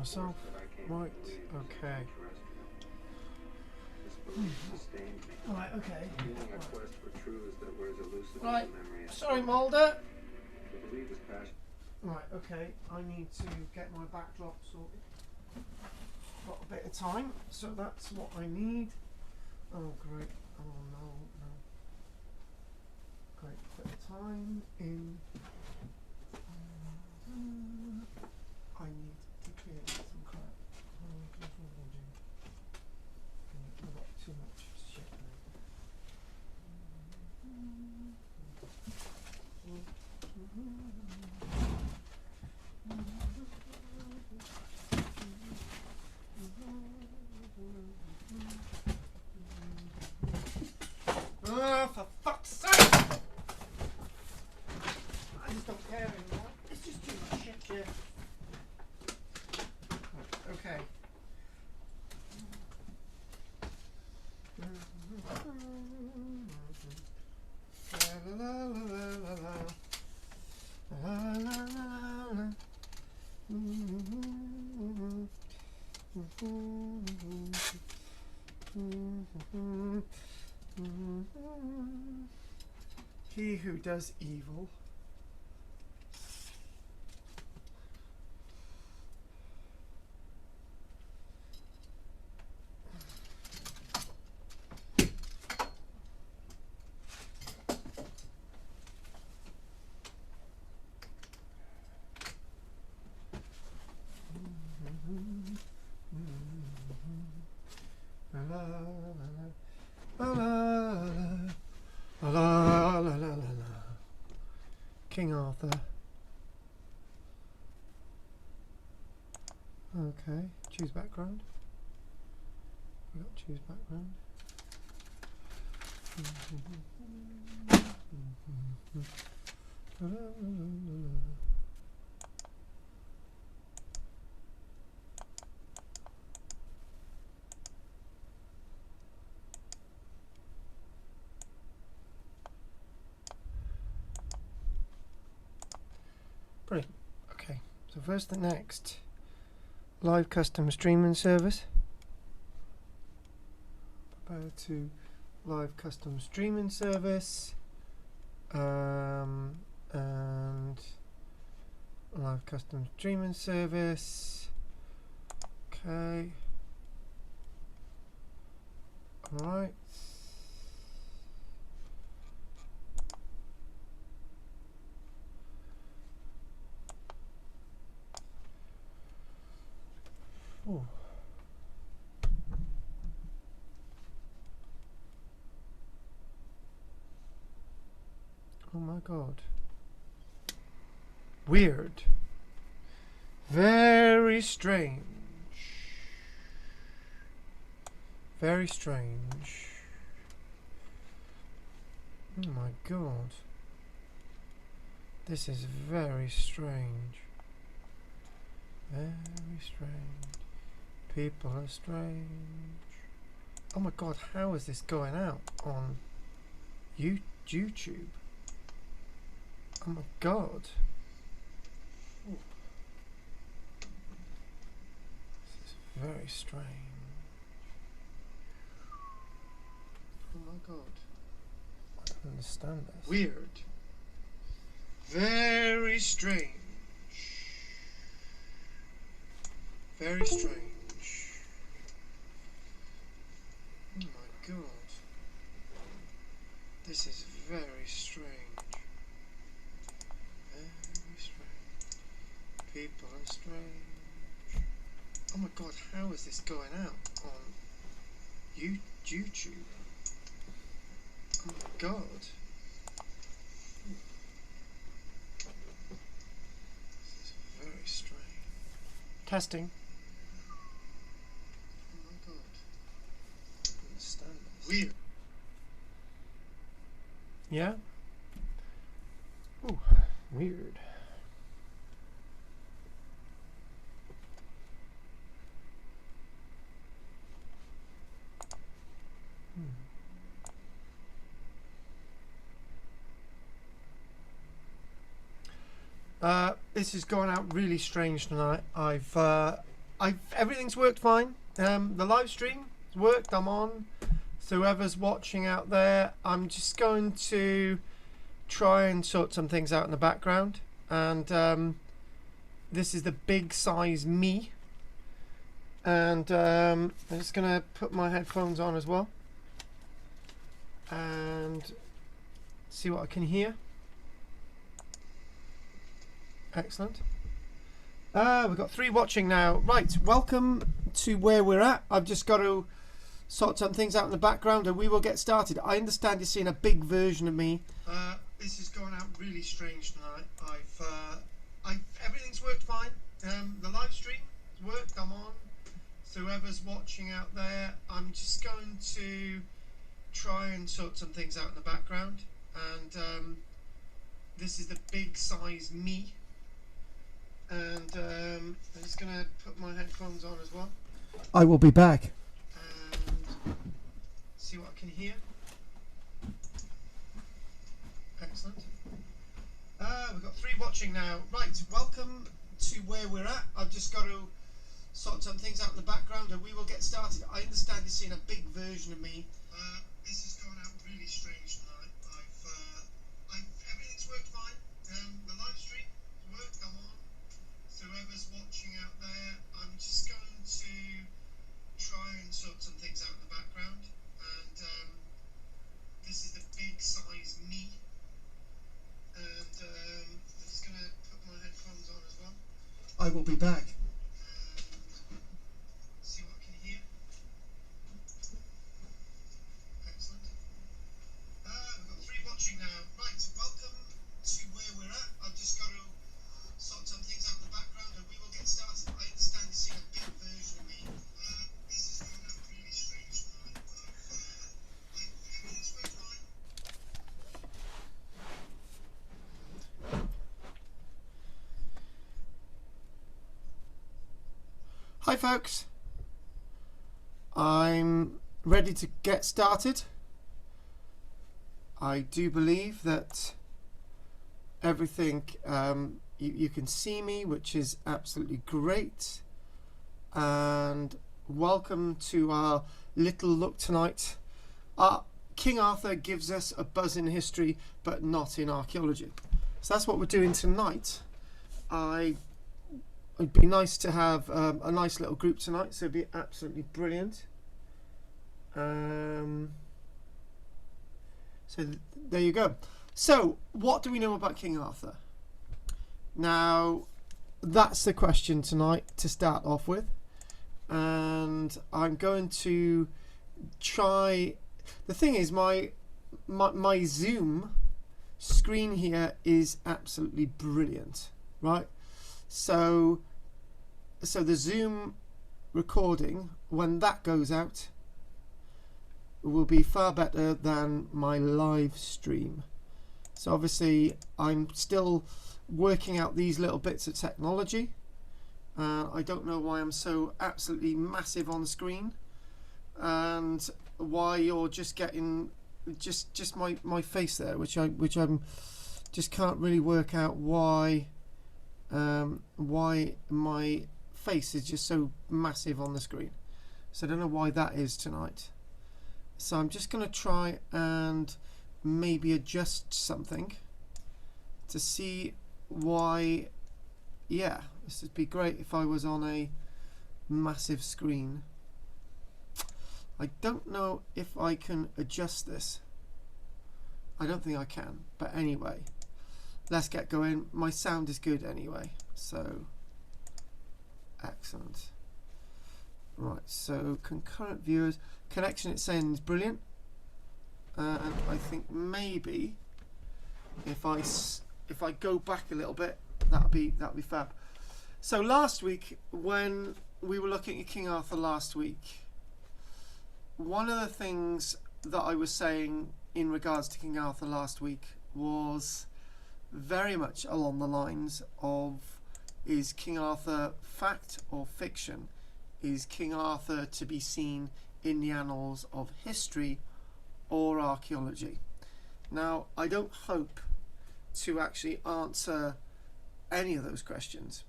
myself. Right, okay. Right, okay. Right, sorry Mulder. Right, okay, I need to get my backdrop sorted. Got a bit of time, so that's what I need. Oh great, oh no, no. Great, bit of time in. I need to clear some crap. I've got too much shit now. For fuck's sake! I just don't care anymore. It's just too much shit here. Okay. La la la la la la la la la. He who does evil King Arthur. Okay, choose background. We got choose background. Brilliant. Okay, so first the next live custom streaming service. Prepare to live custom streaming service and live custom streaming service. Okay. Alright. Oh. Oh my god. Weird. Very strange. Very strange. Oh my god. This is very strange. Very strange. People are strange. Oh my god, how is this going out on YouTube? Oh my god. Ooh. This is very strange. Oh my god. I don't understand this. Weird. Very strange. Very strange. Oh my god. This is very strange. Very strange. People are strange. Oh my god, how is this going out on YouTube? Oh my god. This is very strange. Testing. Oh my god. I don't understand this. Weird. Yeah? Ooh, weird. This has gone out really strange tonight. I've everything's worked fine. The live stream worked. I'm on. So whoever's watching out there, I'm just going to try and sort some things out in the background. And this is the big size me. And I'm just going to put my headphones on as well. And see what I can hear. Excellent. We've got 3 watching now. Right, welcome to where we're at. I've just got to sort some things out in the background and we will get started. I understand you're seeing a big version of me. This is going out really strange tonight. Everything's worked fine. The live stream worked. I'm on. So whoever's watching out there, I'm just going to try and sort some things out in the background. And this is the big size me. And I'm just going to put my headphones on as well. I will be back. And see what I can hear. Excellent. We've got 3 watching now. Right, welcome to where we're at. I've just got to sort some things out in the background and we will get started. I understand you're seeing a big version of me. This is going out really strange tonight. Everything's worked fine. The live stream worked. I'm on. So whoever's watching out there, I'm just going to try and sort some things out in the background. And this is the big size me. And I'm just going to put my headphones on as well. I will be back. And see what I can hear. Excellent. We've got 3 watching now. Right, welcome to where we're at. I've just got to sort some things out in the background and we will get started. I understand you're seeing a big version of me. This is going out really strange tonight. Everything's worked fine. Hi folks. I'm ready to get started. I do believe that everything you can see me, which is absolutely great. And welcome to our little look tonight. King Arthur gives us a buzz in history, but not in archaeology. So that's what we're doing tonight. It'd be nice to have a nice little group tonight, so it'd be absolutely brilliant. So there you go. So what do we know about King Arthur? Now that's the question tonight to start off with, and I'm going to try. The thing is, my Zoom screen here is absolutely brilliant, right? So the Zoom recording, when that goes out, will be far better than my live stream. So obviously I'm still working out these little bits of technology. I don't know why I'm so absolutely massive on the screen and why you're just getting just my face there, which I'm just can't really work out why my face is just so massive on the screen. So I don't know why that is tonight. So I'm just going to try and maybe adjust something to see why. Yeah, this would be great if I was on a massive screen. I don't know if I can adjust this. I don't think I can, but anyway, let's get going. My sound is good anyway, so excellent. Right, so concurrent viewers, connection it's saying is brilliant, and I think maybe if I go back a little bit, that'll be fab. So last week, when we were looking at King Arthur last week, one of the things that I was saying in regards to King Arthur last week was very much along the lines of, is King Arthur fact or fiction? Is King Arthur to be seen in the annals of history or archaeology? Now, I don't hope to actually answer any of those questions,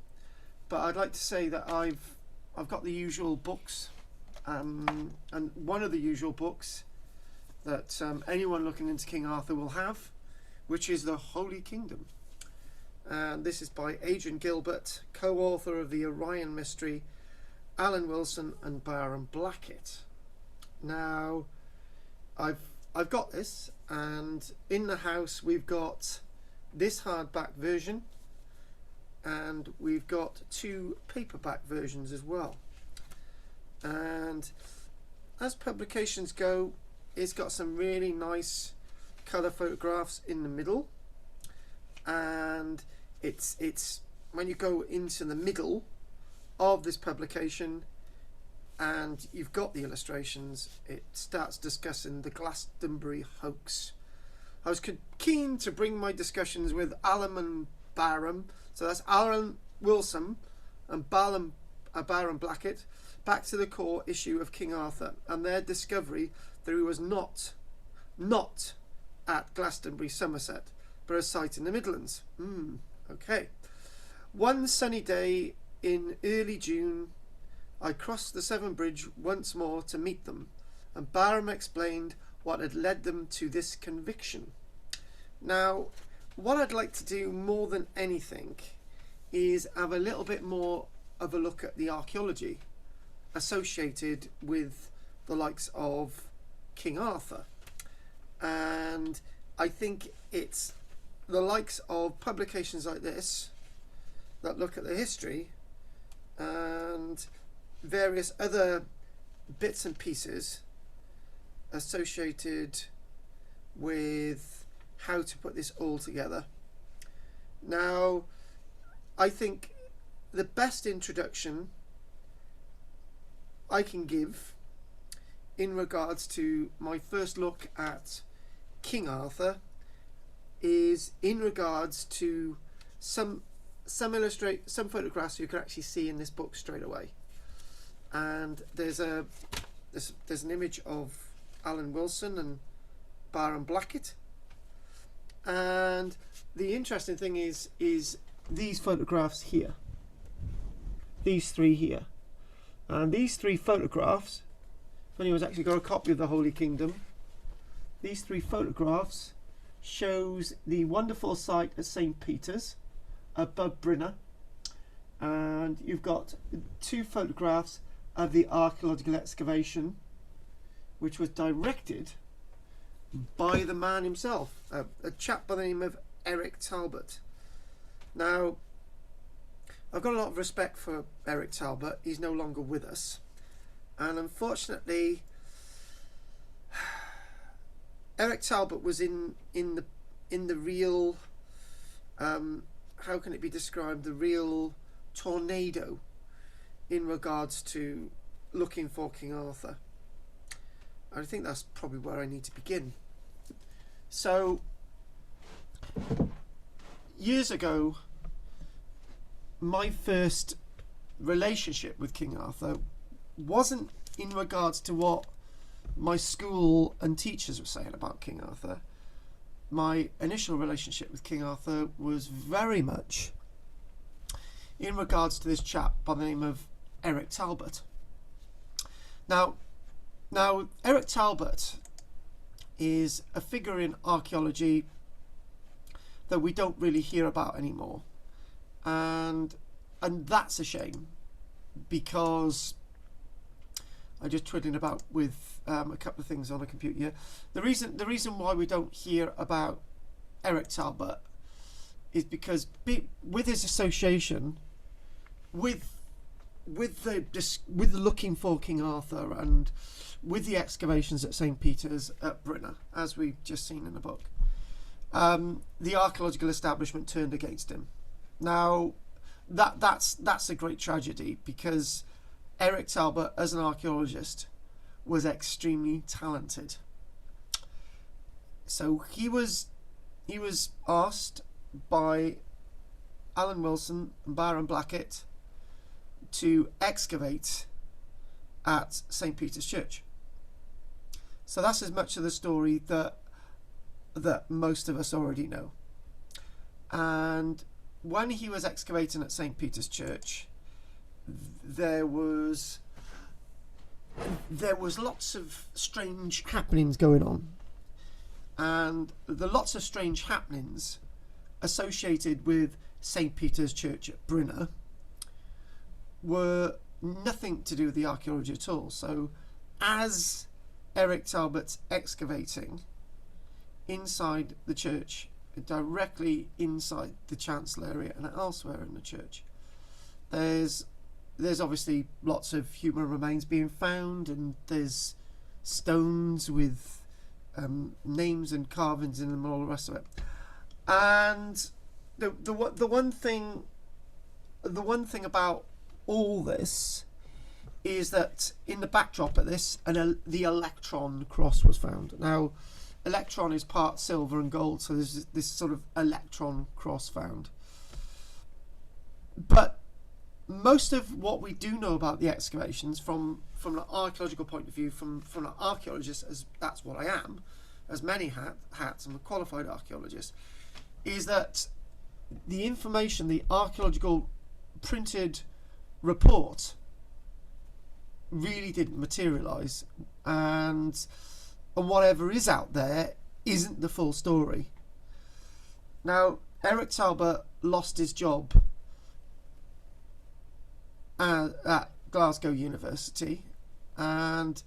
but I'd like to say that I've I've got the usual books, and one of the usual books that anyone looking into King Arthur will have, which is The Holy Kingdom. And this is by Adrian Gilbert, co-author of the Orion Mystery, Alan Wilson and Baron Blackett. Now, I've got this, and in the house we've got this hardback version, and we've got 2 paperback versions as well. And as publications go, it's got some really nice colour photographs in the middle, and it's when you go into the middle of this publication and you've got the illustrations, it starts discussing the Glastonbury hoax. I was keen to bring my discussions with Alan and Baron, so that's Alan Wilson and Baron Blackett, back to the core issue of King Arthur and their discovery that he was not at Glastonbury, Somerset, but a site in the Midlands. Okay. One sunny day in early June, I crossed the Severn Bridge once more to meet them, and Baron explained what had led them to this conviction. Now, what I'd like to do more than anything is have a little bit more of a look at the archaeology associated with the likes of King Arthur. And I think it's the likes of publications like this that look at the history and various other bits and pieces associated with how to put this all together. Now, I think the best introduction I can give in regards to my first look at King Arthur is in regards to some photographs you can actually see in this book straight away. And there's an image of Alan Wilson and Baron Blackett, and the interesting thing is these photographs here, these 3 here, and these 3 photographs, if anyone's actually got a copy of The Holy Kingdom, these 3 photographs shows the wonderful site at St. Peters above Brinner, and you've got 2 photographs of the archaeological excavation, which was directed by the man himself, a chap by the name of Eric Talbot. Now, I've got a lot of respect for Eric Talbot. He's no longer with us, and unfortunately Eric Talbot was in the real how can it be described, the real tornado in regards to looking for King Arthur. I think that's probably where I need to begin. So, years ago, my first relationship with King Arthur wasn't in regards to what my school and teachers were saying about King Arthur. My initial relationship with King Arthur was very much in regards to this chap by the name of Eric Talbot. Now Eric Talbot is a figure in archaeology that we don't really hear about anymore, and that's a shame, because I'm just twiddling about with a couple of things on a computer here. The reason why we don't hear about Eric Talbot is because with his association with the looking for King Arthur and with the excavations at St. Peters at Brinner, as we've just seen in the book, the archaeological establishment turned against him. Now, that's a great tragedy, because Eric Talbot, as an archaeologist, was extremely talented. So he was asked by Alan Wilson and Baron Blackett to excavate at St. Peter's Church. So that's as much of the story that most of us already know. And when he was excavating at St. Peter's Church, there was lots of strange happenings going on, and the lots of strange happenings associated with St. Peter's Church at Brinner were nothing to do with the archaeology at all. So as Eric Talbot's excavating inside the church, directly inside the chancel area and elsewhere in the church, there's obviously lots of human remains being found, and there's stones with names and carvings in them and all the rest of it. And the one thing about all this is that in the backdrop of this, the electron cross was found. Now, electron is part silver and gold, so there's this sort of electron cross found. But most of what we do know about the excavations from an archaeological point of view, from an archaeologist, as that's what I am, as many hats, I'm a qualified archaeologist, is that the information, the archaeological printed report, really didn't materialise, and whatever is out there isn't the full story. Now, Eric Talbot lost his job at Glasgow University, and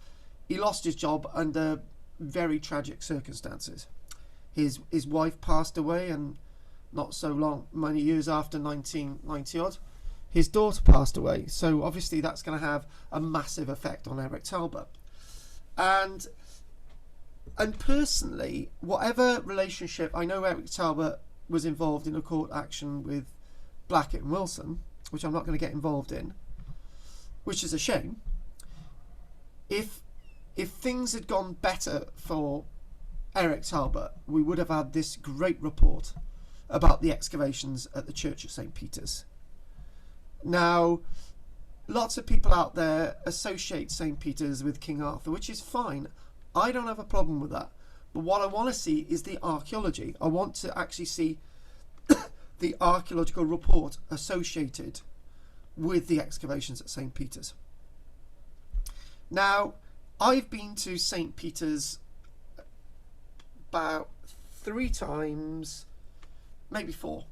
he lost his job under very tragic circumstances. His wife passed away, and not so long, many years after, 1990 odd, his daughter passed away. So obviously that's going to have a massive effect on Eric Talbot. And personally, whatever relationship, I know Eric Talbot was involved in a court action with Blackett and Wilson, which I'm not going to get involved in, which is a shame. If things had gone better for Eric Talbot, we would have had this great report about the excavations at the Church of St. Peters. Now, lots of people out there associate St. Peters with King Arthur, which is fine. I don't have a problem with that. But what I want to see is the archaeology. I want to actually see the archaeological report associated with the excavations at St. Peters. Now, I've been to St. Peters about 3 times, maybe 4.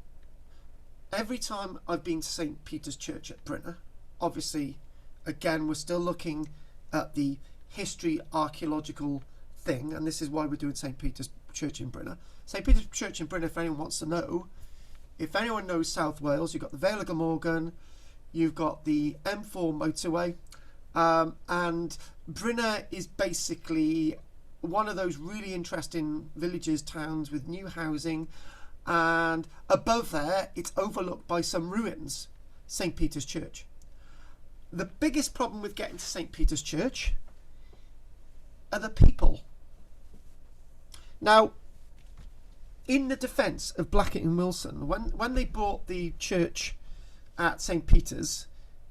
Every time I've been to St. Peter's Church at Brinner, obviously, again, we're still looking at the history archaeological thing, and this is why we're doing St. Peter's Church in Brinner. St. Peter's Church in Brinner, if anyone wants to know, if anyone knows South Wales, you've got the Vale of Glamorgan, you've got the M4 motorway, and Brinner is basically one of those really interesting villages, towns with new housing, and above there it's overlooked by some ruins, St. Peter's Church. The biggest problem with getting to St. Peter's Church are the people. Now, in the defence of Blackett and Wilson, when they bought the church at St. Peter's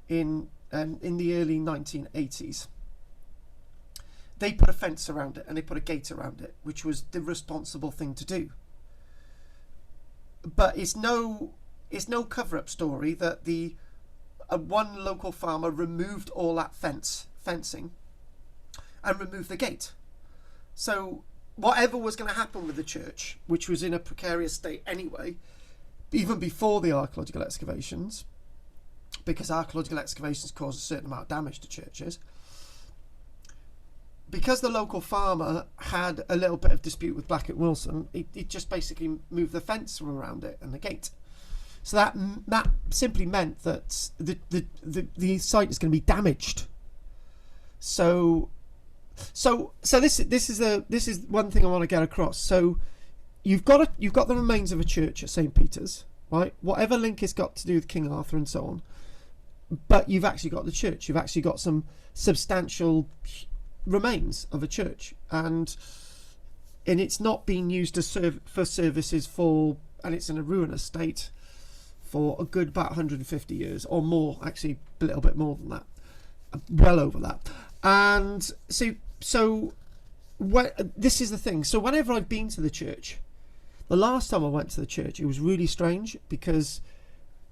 in the early 1980s, they put a fence around it and they put a gate around it, which was the responsible thing to do. But it's no cover-up story that one local farmer removed all that fencing and removed the gate. So whatever was going to happen with the church, which was in a precarious state anyway, even before the archaeological excavations, because archaeological excavations cause a certain amount of damage to churches, because the local farmer had a little bit of dispute with Blackett Wilson, it just basically moved the fence from around it and the gate. So that simply meant that the site is going to be damaged. So this is one thing I want to get across. So you've got the remains of a church at St. Peter's, right? Whatever link it's got to do with King Arthur and so on, but you've actually got the church. You've actually got some substantial remains of a church, and it's not being used for services and it's in a ruinous state for a good about 150 years or more, actually a little bit more than that, well over that. And so this is the thing. So whenever I've been to the church, the last time I went to the church, it was really strange because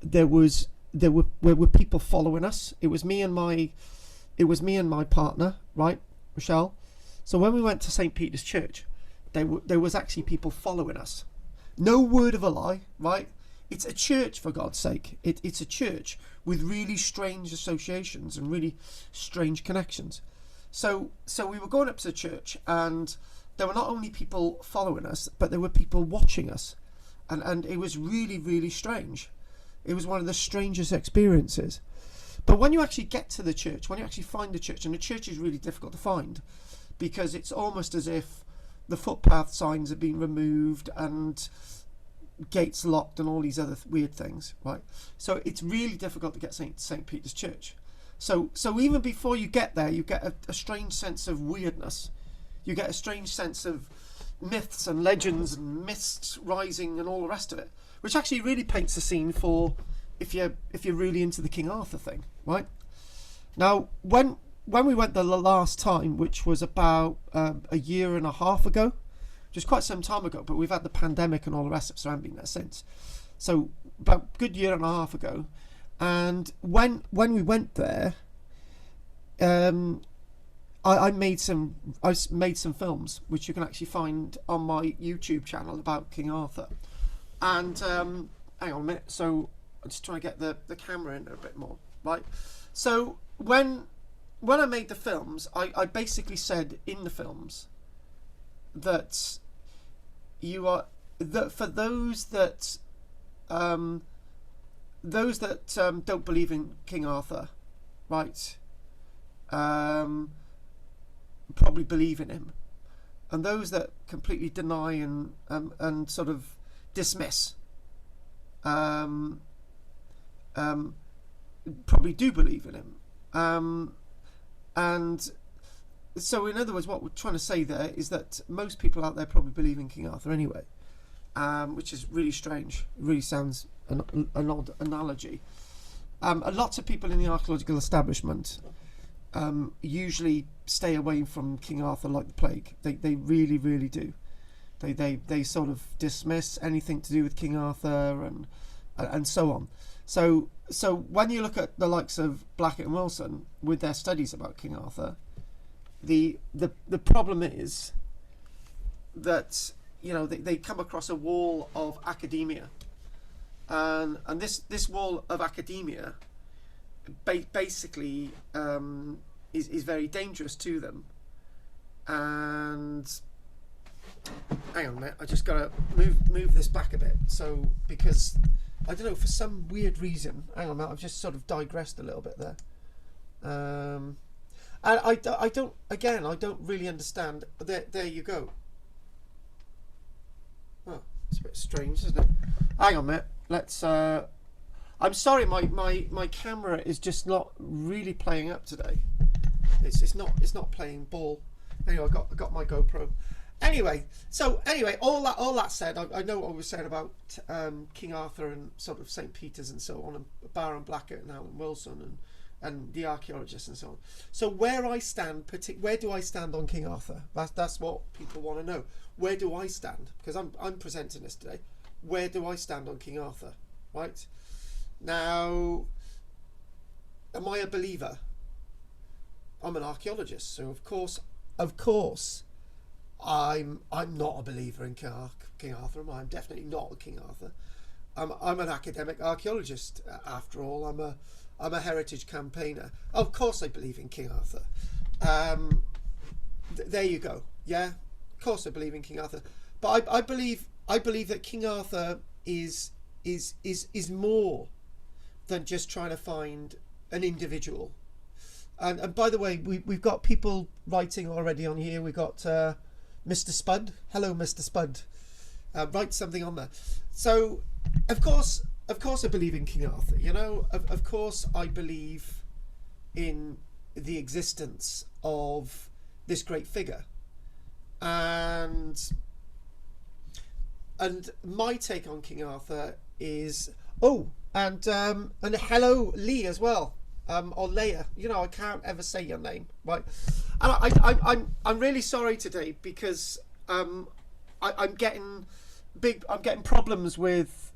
there was there were people following us. It was me and my partner, right, Michelle. So when we went to St. Peter's Church, there was actually people following us. No word of a lie, right? It's a church, for God's sake. It's a church with really strange associations and really strange connections. So we were going up to the church, and there were not only people following us, but there were people watching us. And it was really, really strange. It was one of the strangest experiences. But when you actually get to the church, when you actually find the church, and the church is really difficult to find, because it's almost as if the footpath signs have been removed and gates locked and all these other weird things, right? So it's really difficult to get St. Peter's Church. So even before you get there, you get a strange sense of weirdness. You get a strange sense of myths and legends and mists rising and all the rest of it, which actually really paints the scene for if you're really into the King Arthur thing, right? Now, when we went the last time, which was about a year and a half ago, just quite some time ago, but we've had the pandemic and all the rest of it, so I haven't been there since. So about a good year and a half ago, and when we went there, I made some films which you can actually find on my YouTube channel about King Arthur. And hang on a minute, so I'm just trying to get the camera in a bit more, right? So when I made the films, I basically said in the films that for those that don't believe in King Arthur, right, probably believe in him, and those that completely deny and sort of dismiss probably do believe in him. And so in other words, what we're trying to say there is that most people out there probably believe in King Arthur anyway, which is really strange. It really sounds an odd analogy. Lots of people in the archaeological establishment usually stay away from King Arthur like the plague. They really, really do. They sort of dismiss anything to do with King Arthur and so on. So when you look at the likes of Blackett and Wilson with their studies about King Arthur, the problem is that, you know, they come across a wall of academia, and this wall of academia basically is very dangerous to them. And hang on a minute, I just gotta move this back a bit, so because I don't know, for some weird reason, hang on a minute, I've just sort of digressed a little bit there. And I don't really understand. There you go. Oh, it's a bit strange, isn't it? Hang on a minute. Let's. I'm sorry, my camera is just not really playing up today. It's not playing ball. Anyway, I got my GoPro. Anyway, all that said, I know what I was saying about King Arthur and sort of St. Peters and so on, and Baron Blackett and Alan Wilson and the archaeologists and so on. So where do I stand on King Arthur? That's what people want to know. Where do I stand? Because I'm presenting this today. Where do I stand on King Arthur? Right? Now, am I a believer? I'm an archaeologist, so of course, I'm not a believer in King Arthur. I'm definitely not a King Arthur. I'm an academic archaeologist. After all, I'm a heritage campaigner. Of course, I believe in King Arthur. There you go. Yeah, of course, I believe in King Arthur. But I believe that King Arthur is more than just trying to find an individual. And by the way, we've got people writing already on here. We've got Mr. Spud. Hello, Mr. Spud. Write something on there. So, of course, I believe in King Arthur. You know, of course, I believe in the existence of this great figure. And my take on King Arthur is and hello, Lee, as well. Or Leia, you know, I can't ever say your name, right? And I'm really sorry today because I'm getting problems with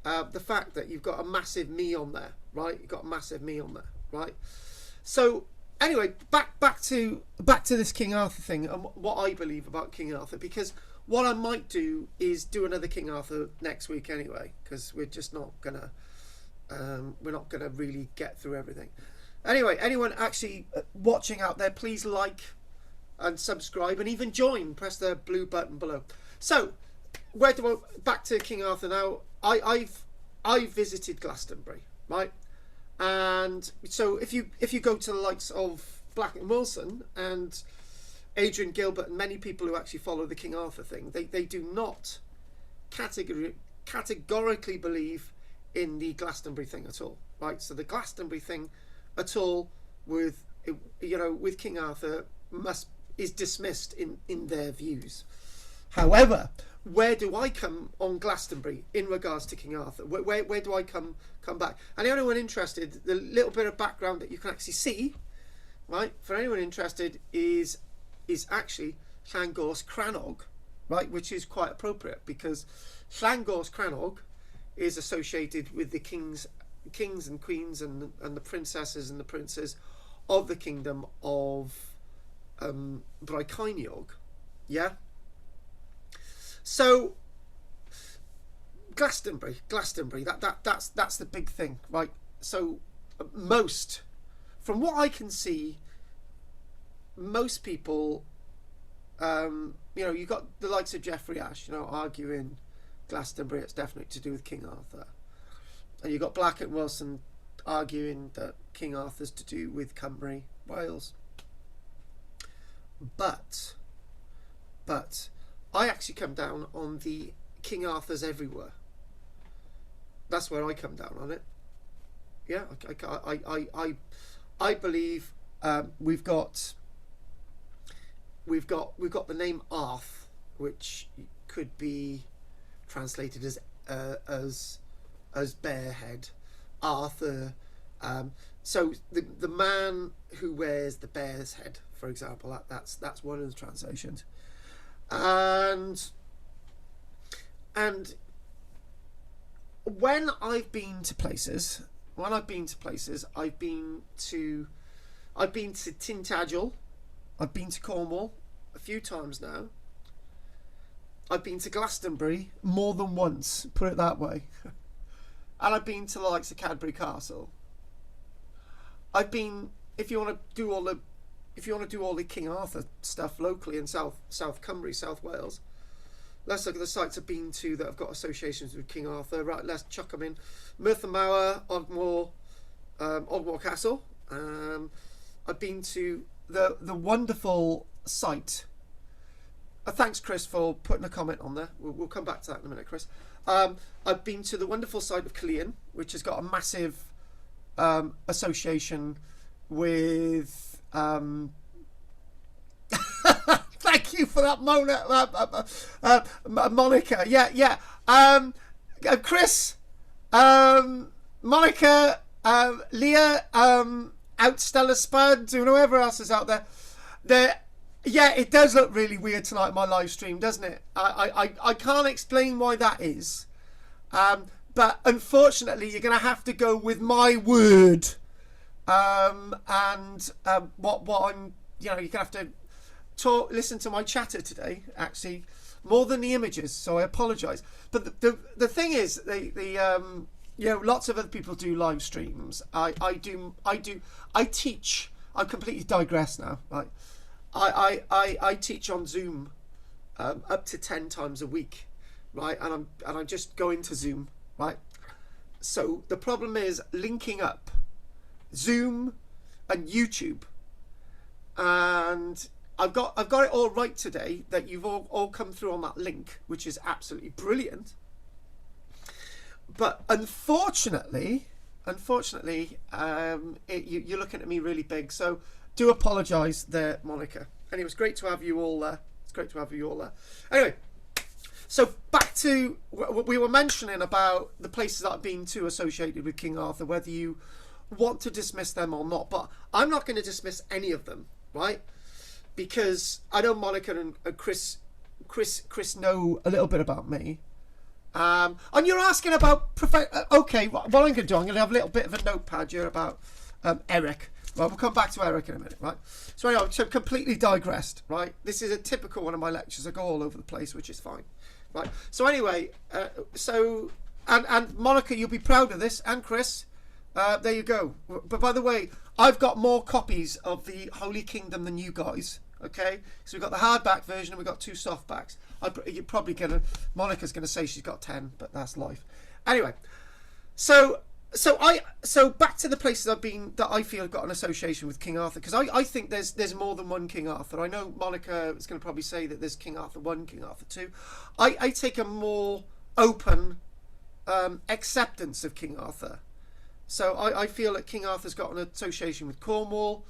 the fact that you've got a massive me on there, right? You've got a massive me on there, right? So anyway, back to this King Arthur thing and what I believe about King Arthur, because what I might do is do another King Arthur next week anyway, because we're just not gonna really get through everything. Anyway, anyone actually watching out there, please like and subscribe and even join. Press the blue button below. So back to King Arthur now. I've visited Glastonbury, right? And so if you go to the likes of Black and Wilson and Adrian Gilbert and many people who actually follow the King Arthur thing, they do not categorically believe in the Glastonbury thing at all, right? So the Glastonbury thing at all with King Arthur is dismissed in their views. However, where do I come on Glastonbury in regards to King Arthur? Where do I come back? And anyone interested, the little bit of background that you can actually see, right, for anyone interested is actually Llangors Crannog, right, which is quite appropriate because Llangors Crannog is associated with the kings and queens and the princesses and the princes of the kingdom of Brycheiniog, yeah. So Glastonbury, that's the big thing, right? So from what I can see, most people, you've got the likes of Geoffrey Ash, arguing Glastonbury, it's definitely to do with King Arthur. And you've got Black and Wilson arguing that King Arthur's to do with Cymru, Wales. But I actually come down on the King Arthur's everywhere. That's where I come down on it. Yeah, I believe we've got the name Arth, which could be translated as barehead, Arthur. So the man who wears the bear's head, for example, that's one of the translations. And when I've been to places, I've been to Tintagel, I've been to Cornwall a few times now. I've been to Glastonbury more than once, put it that way. And I've been to the likes of Cadbury Castle. I've been, if you want to do all the King Arthur stuff locally in South Cymru, South Wales, let's look at the sites I've been to that have got associations with King Arthur. Right, let's chuck them in. Merthyr Mawr, Ogmore Castle. I've been to the wonderful site. Thanks, Chris, for putting a comment on there. We'll come back to that in a minute, Chris. I've been to the wonderful site of Caerleon, which has got a massive association with... Thank you for that, Monica. Yeah. Chris, Monica, Leah, Outstella Spud, and whoever else is out there. Yeah, it does look really weird tonight in my live stream, doesn't it? I can't explain why that is. But unfortunately, you're going to have to go with my word. What I'm, you're going to have to listen to my chatter today, actually, more than the images. So I apologise. But the thing is, lots of other people do live streams. I teach. I completely digress now. Right. I teach on Zoom up to 10 times a week, right? And I just go into Zoom, right? So the problem is linking up Zoom and YouTube, and I've got it all right today that you've all come through on that link, which is absolutely brilliant. But unfortunately, you're looking at me really big, so do apologise there, Monica. Anyway, it's great to have you all there. Anyway, so back to what we were mentioning about the places that I've been to associated with King Arthur, whether you want to dismiss them or not. But I'm not going to dismiss any of them, right? Because I know Monica and Chris know a little bit about me. And you're asking about okay, what I'm going to do, I'm going to have a little bit of a notepad here about Eric. Right, we'll come back to Eric in a minute, right? So anyway, so completely digressed, right? This is a typical one of my lectures. I go all over the place, which is fine, right? So anyway, and Monica, you'll be proud of this, and Chris, there you go. But by the way, I've got more copies of the Holy Kingdom than you guys, okay? So we've got the hardback version and we've got 2 softbacks. You're probably Monica's gonna say she's got 10, but that's life. Anyway, so back to the places I've been that I feel have got an association with King Arthur, because I think there's more than one King Arthur. I know Monica is going to probably say that there's King Arthur 1, King Arthur 2. I take a more open acceptance of King Arthur. So I feel that King Arthur's got an association with Cornwall.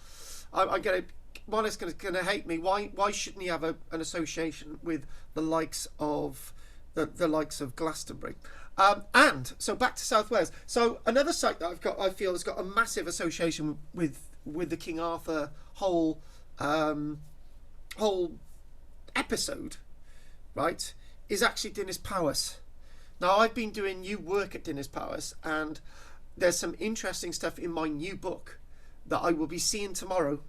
Monica's going to hate me. Why shouldn't he have an association with the likes of the likes of Glastonbury? And so back to South Wales. So another site that I feel has got a massive association with the King Arthur whole episode, right, is actually Dinas Powys. Now I've been doing new work at Dinas Powys, and there's some interesting stuff in my new book that I will be seeing tomorrow.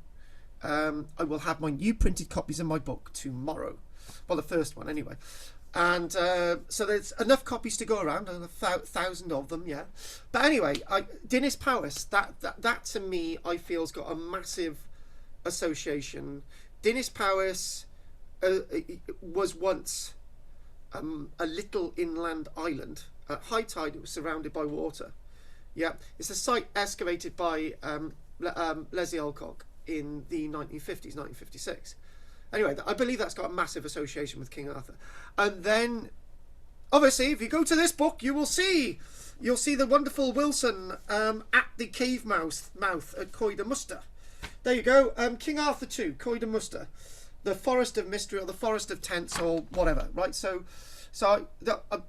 I will have my new printed copies of my book tomorrow. Well, the first one anyway. And so there's enough copies to go around, and 1,000 of them, yeah. But anyway, Dinas Powys, that to me, I feel has got a massive association. Dinas Powys was once a little inland island. At high tide, it was surrounded by water. Yeah, it's a site excavated by Leslie Alcock in the 1950s, 1956. Anyway, I believe that's got a massive association with King Arthur. And then, obviously, if you go to this book, you'll see the wonderful Wilson at the cave mouth at Coed y Muster. There you go. King Arthur 2, Coed y Muster, the Forest of Mystery or the Forest of Tents or whatever. Right. So I've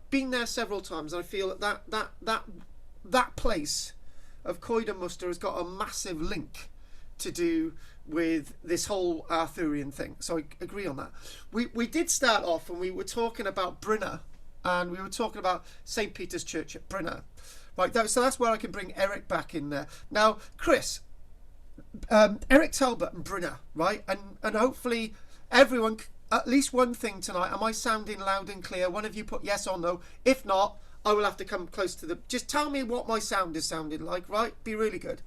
been there several times, and I feel that place of Coed y Muster has got a massive link to do with this whole Arthurian thing. So I agree on that. We did start off and we were talking about Brinner, and we were talking about St. Peter's Church at Brinner. Right, so that's where I can bring Eric back in there. Now, Chris, Eric Talbot and Brinner, right? And hopefully everyone, at least one thing tonight, am I sounding loud and clear? One of you put yes or no. If not, I will have to come close to just tell me what my sound is sounding like, right? Be really good.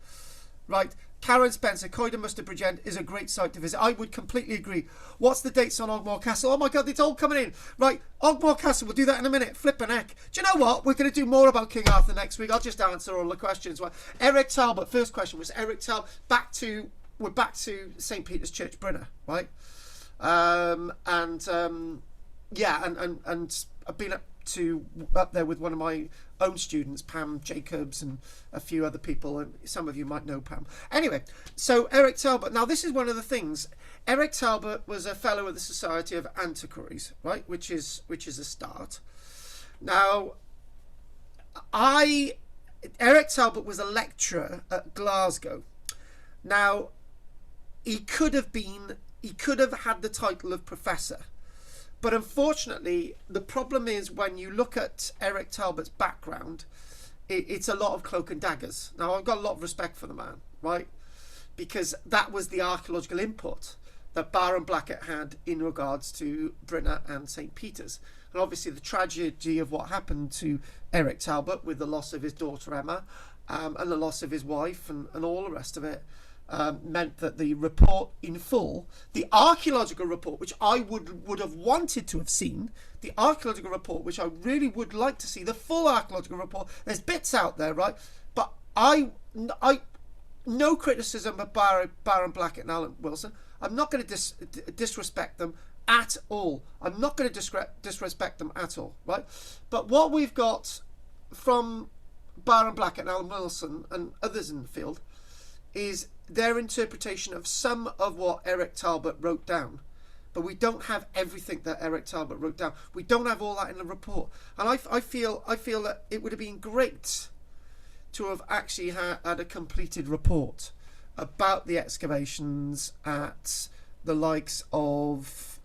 Right, Karen Spencer, Coed y Muster Bridge End is a great site to visit. I would completely agree. What's the dates on Ogmore Castle? Oh my God, it's all coming in. Right, Ogmore Castle, we'll do that in a minute. Flippin' heck. Do you know what? We're going to do more about King Arthur next week. I'll just answer all the questions. Well, Eric Talbot, first question was Eric Talbot. We're back to St. Peter's Church, Brinner, right? Yeah, and I've been up there with one of my own students, Pam Jacobs, and a few other people, and some of you might know Pam. Anyway, so Eric Talbot. Now, this is one of the things. Eric Talbot was a fellow of the Society of Antiquaries, right? Which is a start. Now, Eric Talbot was a lecturer at Glasgow. Now, he could have had the title of professor. But unfortunately, the problem is when you look at Eric Talbot's background, it's a lot of cloak and daggers. Now, I've got a lot of respect for the man, right? Because that was the archaeological input that Baron Blackett had in regards to Brinner and St. Peter's. And obviously the tragedy of what happened to Eric Talbot with the loss of his daughter Emma and the loss of his wife and all the rest of it, meant that the report in full, the archaeological report, which I would have wanted to have seen, the archaeological report, which I really would like to see, the full archaeological report. There's bits out there, right? But I no criticism of Baron Blackett and Alan Wilson. I'm not going to disrespect them at all. I'm not going to disrespect them at all, right? But what we've got from Baron Blackett and Alan Wilson and others in the field is their interpretation of some of what Eric Talbot wrote down. But we don't have everything that Eric Talbot wrote down. We don't have all that in the report. And I feel that it would have been great to have actually had a completed report about the excavations at the likes of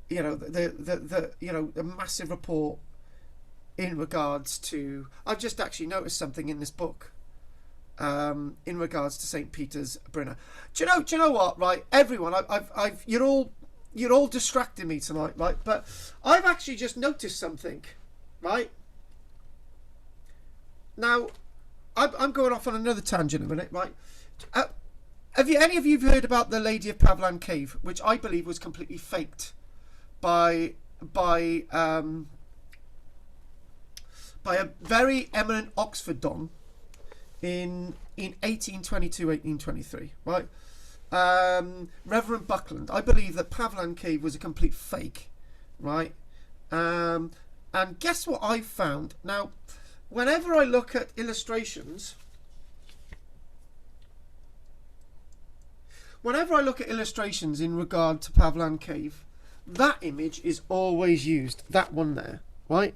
you know, the you know, the massive report in regards to. I've just actually noticed something in this book. In regards to St. Peter's, Brynner. Do you know what? Right, everyone, you're all distracting me tonight, right? But I've actually just noticed something, right? Now, I'm going off on another tangent a minute, right? Have any of you heard about the Lady of Pavlan Cave, which I believe was completely faked by a very eminent Oxford don in 1822, 1823, right? Reverend Buckland. I believe that Pavlan Cave was a complete fake, right? And guess what I found? Now, whenever I look at illustrations, in regard to Pavlan Cave, that image is always used. That one there, right?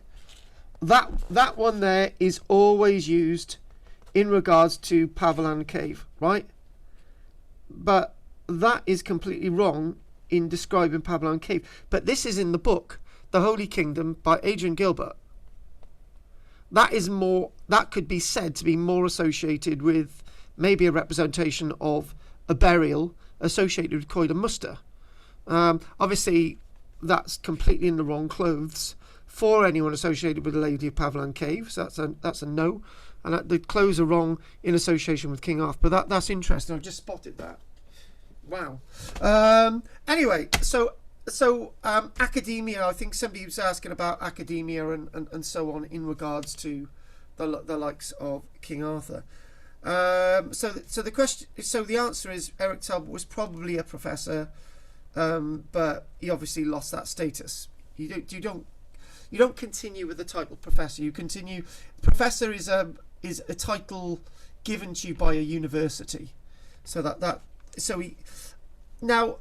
That one there is always used in regards to Pavlan Cave, right? But that is completely wrong in describing Pavlan Cave. But this is in the book, The Holy Kingdom by Adrian Gilbert. That is more, that could be said to be more associated with maybe a representation of a burial associated with Coed and Muster. Obviously, that's completely in the wrong clothes for anyone associated with the Lady of Pavlan Cave. So that's a no. And the clothes are wrong in association with King Arthur. But that's interesting. I've just spotted that. Wow. Anyway, so academia. I think somebody was asking about academia and so on in regards to the likes of King Arthur. So the answer is Eric Talbot was probably a professor, but he obviously lost that status. You don't continue with the title professor. You continue. Professor is a title given to you by a university. Now,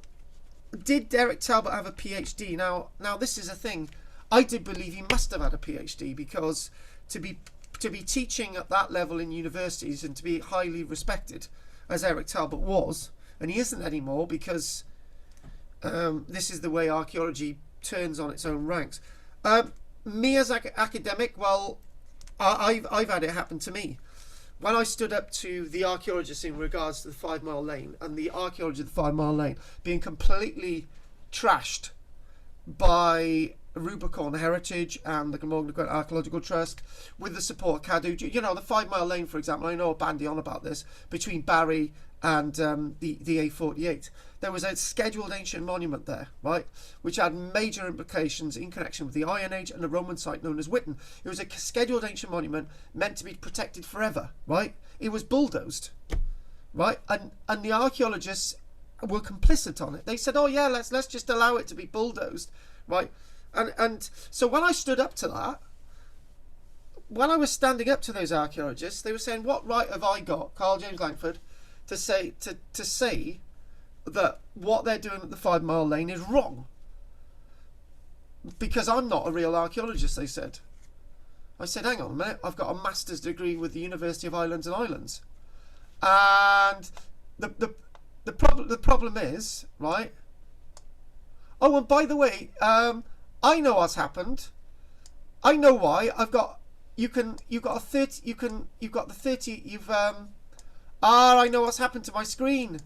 did Eric Talbot have a PhD? Now this is a thing. I did believe he must have had a PhD, because to be teaching at that level in universities and to be highly respected, as Eric Talbot was, and he isn't anymore, because this is the way archaeology turns on its own ranks. Me as an academic, well, I've had it happen to me. When I stood up to the archaeologists in regards to the 5 Mile Lane, and the archaeology of the 5 Mile Lane being completely trashed by Rubicon Heritage and the Glamorgan Gwent Archaeological Trust with the support of Cadw. You know, the 5 Mile Lane, for example, I know a bandy on about this, between Barry and the A48. There was a scheduled ancient monument there, right, which had major implications in connection with the Iron Age and the Roman site known as Witten. It was a scheduled ancient monument meant to be protected forever, right? It was bulldozed, right? And the archaeologists were complicit on it. They said, oh yeah, let's just allow it to be bulldozed, right? And so when I stood up to that, when I was standing up to those archaeologists, they were saying, what right have I got, KARL-JAMES Langford, to say that what they're doing at the 5 Mile Lane is wrong? Because I'm not a real archaeologist, they said. I said, hang on a minute, I've got a master's degree with the University of Highlands and Islands. And the problem is, right? Oh, and by the way, I know what's happened. I know why. I know what's happened to my screen.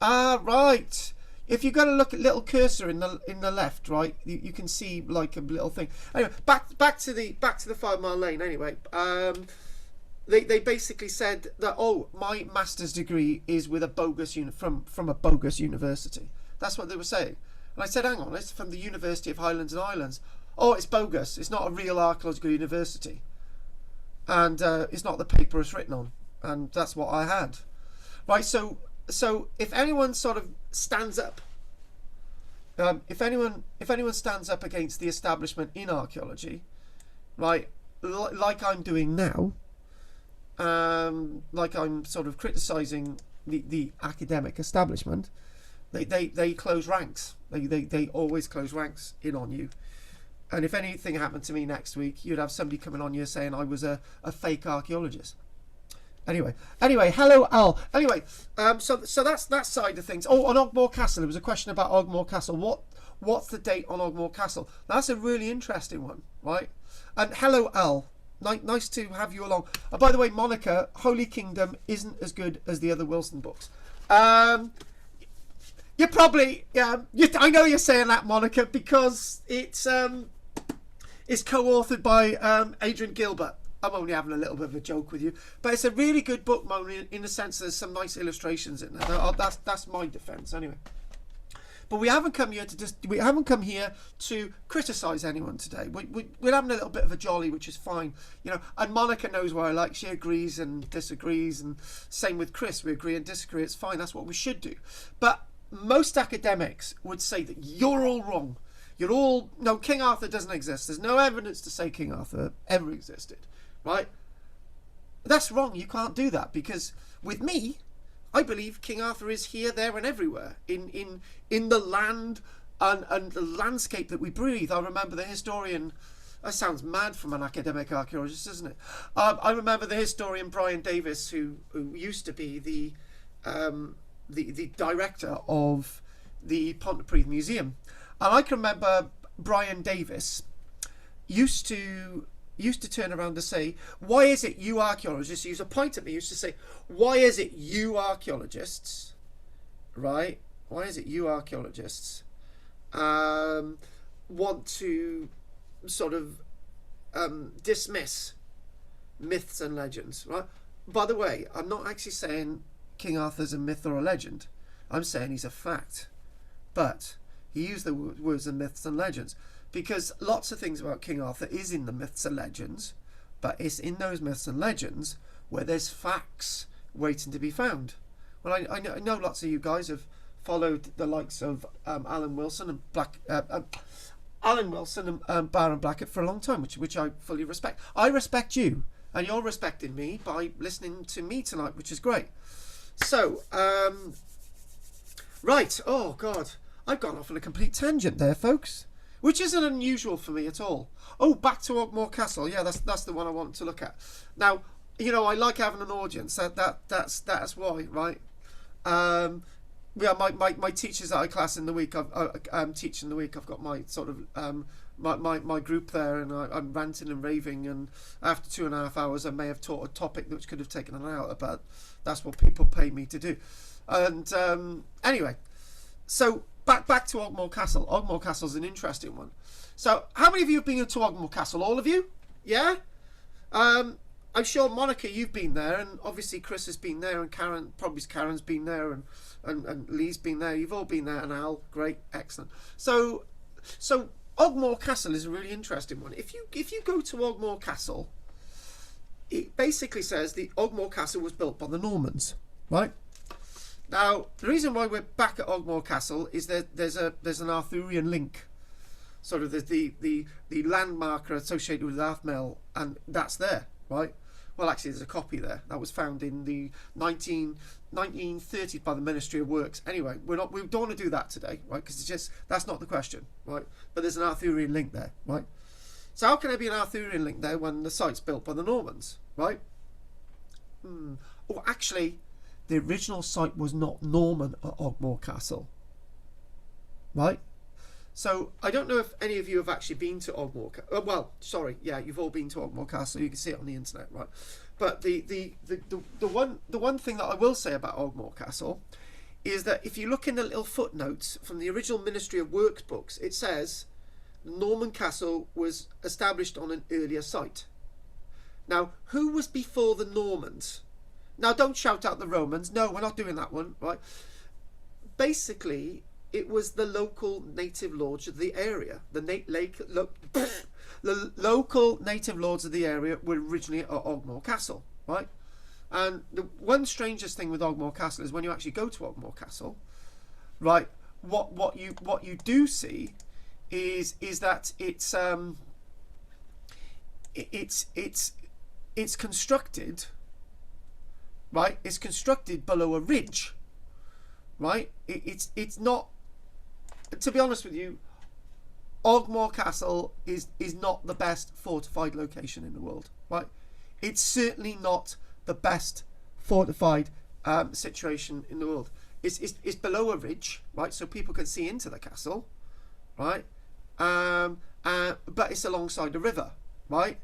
Right. If you're going to look at little cursor in the left, right, you can see like a little thing. Anyway, back to the 5 Mile Lane. Anyway, they basically said that, oh, my master's degree is with a bogus from a bogus university. That's what they were saying. And I said, hang on, it's from the University of Highlands and Islands. Oh, it's bogus. It's not a real archaeological university, and it's not the paper it's written on. And that's what I had, right? So if anyone sort of stands up, if anyone stands up against the establishment in archaeology, right, like I'm doing now, like I'm sort of criticising the academic establishment, they close ranks. They always close ranks in on you. And if anything happened to me next week, you'd have somebody coming on you saying I was a fake archaeologist. Anyway, hello Al. Anyway, so that's that side of things. Oh, on Ogmore Castle, there was a question about Ogmore Castle. what's the date on Ogmore Castle? That's a really interesting one, right? And hello, Al. Nice to have you along. By the way, Monica, Holy Kingdom isn't as good as the other Wilson books. You probably, I know you're saying that, Monica, because it's co-authored by Adrian Gilbert. I'm only having a little bit of a joke with you, but it's a really good book, Mona, in the sense there's some nice illustrations in there. That's my defence, anyway. But we haven't come here to criticise anyone today. We're having a little bit of a jolly, which is fine, you know. And Monica knows what I like. She agrees and disagrees, and same with Chris. We agree and disagree. It's fine. That's what we should do. But most academics would say that you're all wrong. No, King Arthur doesn't exist. There's no evidence to say King Arthur ever existed, right? That's wrong. You can't do that, because with me, I believe King Arthur is here, there, and everywhere in the land and the landscape that we breathe. I remember the historian. That sounds mad from an academic archaeologist, doesn't it? I remember the historian Brian Davis, who used to be the director of the Pontypridd Museum, and I can remember Brian Davis used to turn around to say, why is it you archaeologists, he used to point at me, used to say, why is it you archaeologists, right? Why is it you archaeologists want to sort of dismiss myths and legends, right? By the way, I'm not actually saying King Arthur's a myth or a legend. I'm saying he's a fact. But he used the words of myths and legends, because lots of things about King Arthur is in the myths and legends, but it's in those myths and legends where there's facts waiting to be found. Well, I know lots of you guys have followed the likes of Alan Wilson and Baron Blackett for a long time, which I fully respect. I respect you, and you're respecting me by listening to me tonight, which is great. So, right, oh God, I've gone off on a complete tangent there, folks, which isn't unusual for me at all. Oh, back to Ogmore Castle. Yeah, that's the one I want to look at. Now, you know, I like having an audience. That's why, right? Yeah, my teachers that I class in the week, I'm teaching the week. I've got my sort of my group there, and I'm ranting and raving. And after 2.5 hours, I may have taught a topic which could have taken an hour, but that's what people pay me to do. And anyway, so back to Ogmore Castle. Ogmore Castle's an interesting one. So, how many of you have been to Ogmore Castle? All of you? Yeah. I'm sure, Monica, you've been there, and obviously Chris has been there, and Karen's been there, and Lee's been there. You've all been there, and Al, great, excellent. So Ogmore Castle is a really interesting one. If you go to Ogmore Castle, it basically says the Ogmore Castle was built by the Normans, right? Now, the reason why we're back at Ogmore Castle is that there's an Arthurian link, sort of the landmarker associated with Arthmel, and that's there, right? Well, actually, there's a copy there that was found in the 1930s by the Ministry of Works. Anyway, we don't want to do that today, right? Because that's not the question, right? But there's an Arthurian link there, right? So how can there be an Arthurian link there when the site's built by the Normans, right? Oh, actually, the original site was not Norman at Ogmore Castle, right? So I don't know if any of you have actually been to Ogmore Castle. Well, sorry, yeah, you've all been to Ogmore Castle. You can see it on the internet, right? But the one thing that I will say about Ogmore Castle is that if you look in the little footnotes from the original Ministry of Works books, it says the Norman Castle was established on an earlier site. Now, who was before the Normans? Now, don't shout out the Romans. No, we're not doing that one, right? Basically, it was the local native lords of the area. The local native lords of the area were originally at Ogmore Castle, right? And the one strangest thing with Ogmore Castle is when you actually go to Ogmore Castle, right? What you do see is that it's constructed, right? It's constructed below a ridge, right? It's not. To be honest with you, Ogmore Castle is not the best fortified location in the world, right? It's certainly not the best fortified situation in the world. It's below a ridge, right? So people can see into the castle, right? But it's alongside a river, right?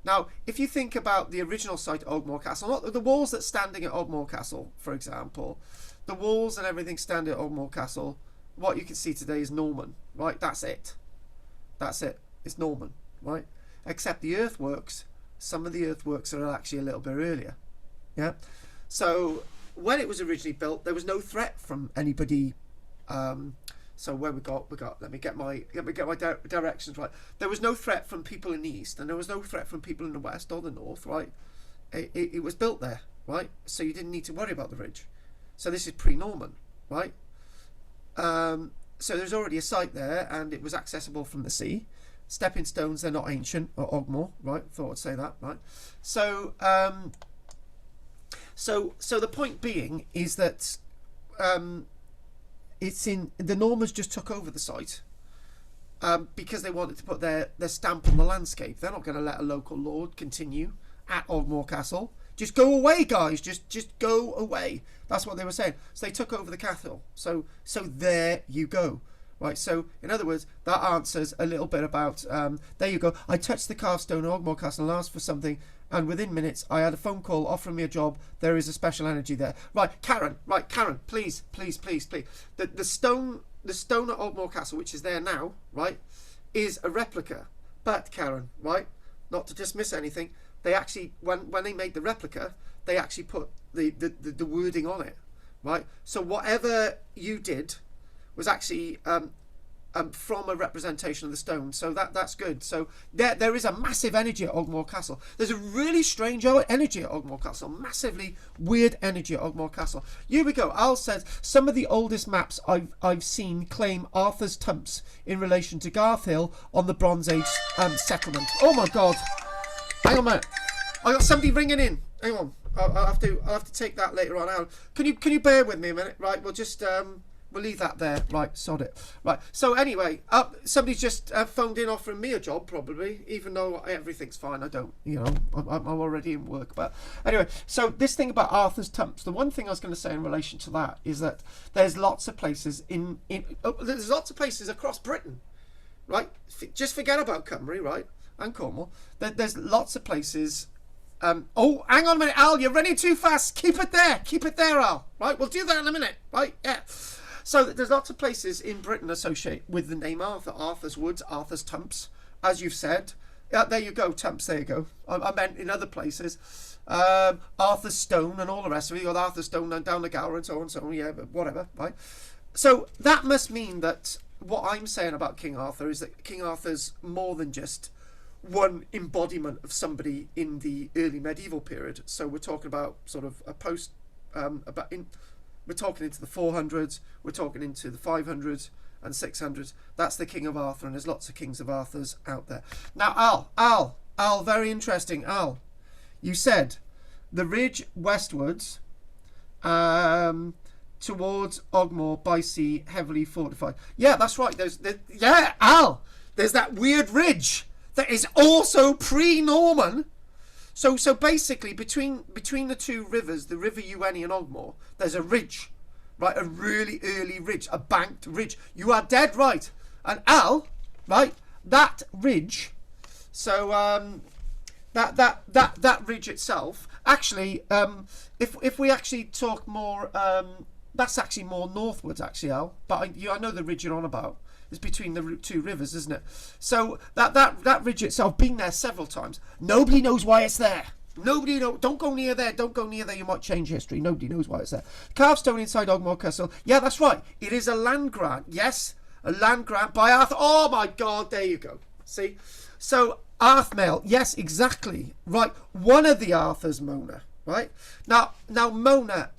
Now, if you think about the original site of Ogmore Castle, not the walls that's standing at Ogmore Castle, for example, the walls and everything standing at Ogmore Castle, what you can see today is Norman, right? That's it. That's it. It's Norman, right? Except the earthworks, some of the earthworks are actually a little bit earlier, yeah? So when it was originally built, there was no threat from anybody. So when we got, let me get my directions right. There was no threat from people in the east, and there was no threat from people in the west or the north, right? It was built there, right? So you didn't need to worry about the ridge. So this is pre-Norman, right? So there's already a site there, and it was accessible from the sea. Stepping stones, they're not ancient, or Ogmore, right? Thought I'd say that, right? So, so the point being is that it's in the Normans just took over the site because they wanted to put their stamp on the landscape. They're not going to let a local lord continue at Ogmore Castle. Just go away, guys. Just go away. That's what they were saying. So they took over the castle. So there you go. Right. So in other words, that answers a little bit about. There you go. I touched the carved stone at Ogmore Castle and asked for something, and within minutes I had a phone call offering me a job. There is a special energy there. Right, Karen. Right, Karen. Please. The stone at Ogmore Castle, which is there now, right, is a replica. But Karen, right, not to dismiss anything. They actually, when they made the replica, they actually put the wording on it, right? So whatever you did was actually from a representation of the stone. So that's good. So there is a massive energy at Ogmore Castle. There's a really strange energy at Ogmore Castle. Massively weird energy at Ogmore Castle. Here we go. Al says, some of the oldest maps I've seen claim Arthur's Tumps in relation to Garth Hill on the Bronze Age settlement. Oh my God. Hang on a minute. I got somebody ringing in. Hang on. I'll have to take that later on out. Can you bear with me a minute? Right, we'll just we'll leave that there. Right, sod it. Right. So anyway, somebody's just phoned in offering me a job, probably, even though everything's fine. I don't, I'm already in work. But anyway, so this thing about Arthur's Tumps. The one thing I was going to say in relation to that is that there's lots of places there's lots of places across Britain, right? Just forget about Cymru, right? And Cornwall. There's lots of places. Oh, hang on a minute, Al. You're running too fast. Keep it there, Al. Right, we'll do that in a minute. Right, yeah. So there's lots of places in Britain associated with the name Arthur. Arthur's Woods, Arthur's Tumps, as you've said. There you go, Tumps. There you go. I meant in other places. Arthur's Stone and all the rest of it. You got Arthur's Stone down the Gower and so on and so on. Yeah, but whatever. Right. So that must mean that what I'm saying about King Arthur is that King Arthur's more than just one embodiment of somebody in the early medieval period. So we're talking about sort of a post we're talking into the 400s, we're talking into the 500s and 600s. That's the King of Arthur, and there's lots of Kings of Arthurs out there. Now Al, very interesting. Al, you said the ridge westwards towards Ogmore by sea, heavily fortified. Yeah, that's right. Al, there's that weird ridge that is also pre-Norman. So basically, between the two rivers, the River Ueni and Ogmore, there's a ridge, right? A really early ridge, a banked ridge. You are dead right. And Al, right? That ridge. So that ridge itself, actually, if we actually talk more, that's actually more northwards, actually, Al. But I know the ridge you're on about. It's between the two rivers, isn't it? So that ridge itself, been there several times. Nobody knows why it's there. Nobody know. Don't go near there. Don't go near there. You might change history. Nobody knows why it's there. Carved stone inside Ogmore Castle. Yeah, that's right. It is a land grant. Yes, a land grant by Arthur. Oh my God! There you go. See. So Arthmail. Yes, exactly. Right. One of the Arthurs, Mona. Right. Now Mona,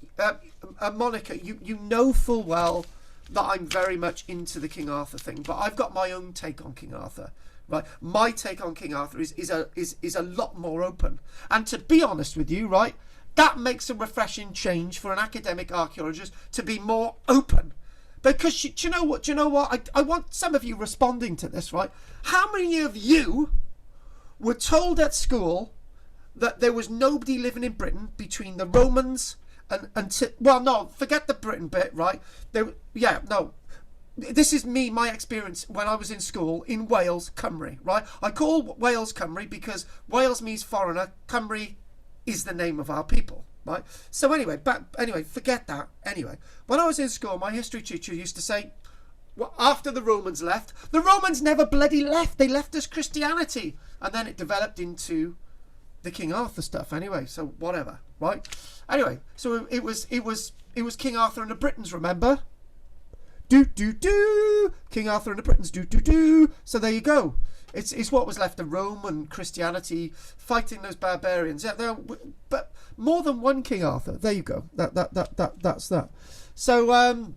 Monica. You know full well that I'm very much into the King Arthur thing, but I've got my own take on King Arthur, right? My take on King Arthur is a lot more open, and to be honest with you, right, that makes a refreshing change for an academic archaeologist to be more open, because do you know what? I want some of you responding to this, right? How many of you were told at school that there was nobody living in Britain between the Romans well, no, forget the Britain bit, right? this is my experience when I was in school in Wales, Cymru, right? I call Wales Cymru because Wales means foreigner. Cymru is the name of our people, right? So anyway, forget that. Anyway, when I was in school, my history teacher used to say, well, after the Romans left, the Romans never bloody left. They left us Christianity. And then it developed into the King Arthur stuff anyway, so whatever, right? Anyway, so it was King Arthur and the Britons, remember? King Arthur and the Britons, So there you go. It's what was left of Rome and Christianity fighting those barbarians. Yeah, but more than one King Arthur. There you go. That's that. So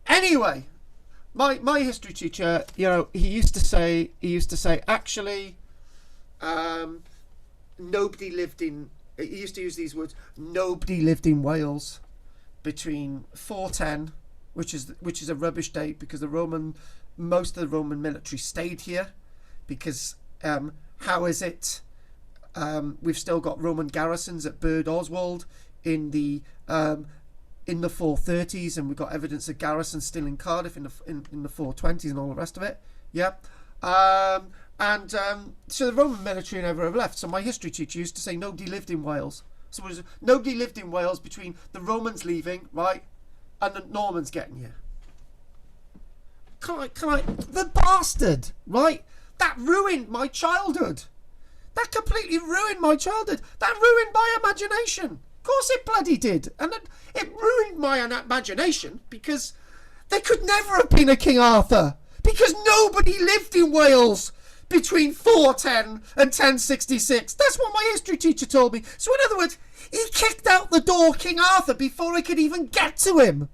anyway, my history teacher, he used to say actually, nobody lived in. He used to use these words. Nobody lived in Wales between 410. Which is a rubbish date because most of the Roman military stayed here because how is it we've still got Roman garrisons at Bird Oswald in the 430s, and we've got evidence of garrisons still in Cardiff in the 420s and all the rest of it. So the Roman military never have left. So my history teacher used to say nobody lived in Wales. So nobody lived in Wales between the Romans leaving, right, and the Normans getting here. Can I? The bastard, right? That ruined my childhood. That completely ruined my childhood. That ruined my imagination. Of course it bloody did. And it ruined my imagination because there could never have been a King Arthur. Because nobody lived in Wales between 410 and 1066. That's what my history teacher told me. So in other words, he kicked out the door King Arthur before I could even get to him.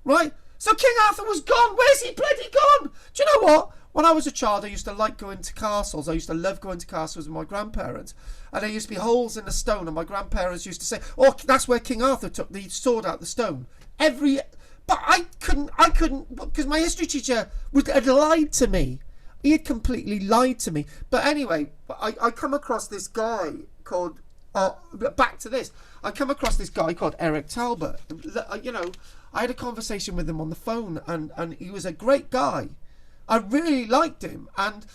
Right? So King Arthur was gone. Where's he bloody gone? Do you know what? When I was a child, I used to like going to castles. I used to love going to castles with my grandparents. And there used to be holes in the stone, and my grandparents used to say, oh, that's where King Arthur took the sword out the stone. But I couldn't, because my history teacher had lied to me. He had completely lied to me. But anyway, I come across this guy called, back to this, I come across this guy called Eric Talbot. I had a conversation with him on the phone, and he was a great guy. I really liked him, and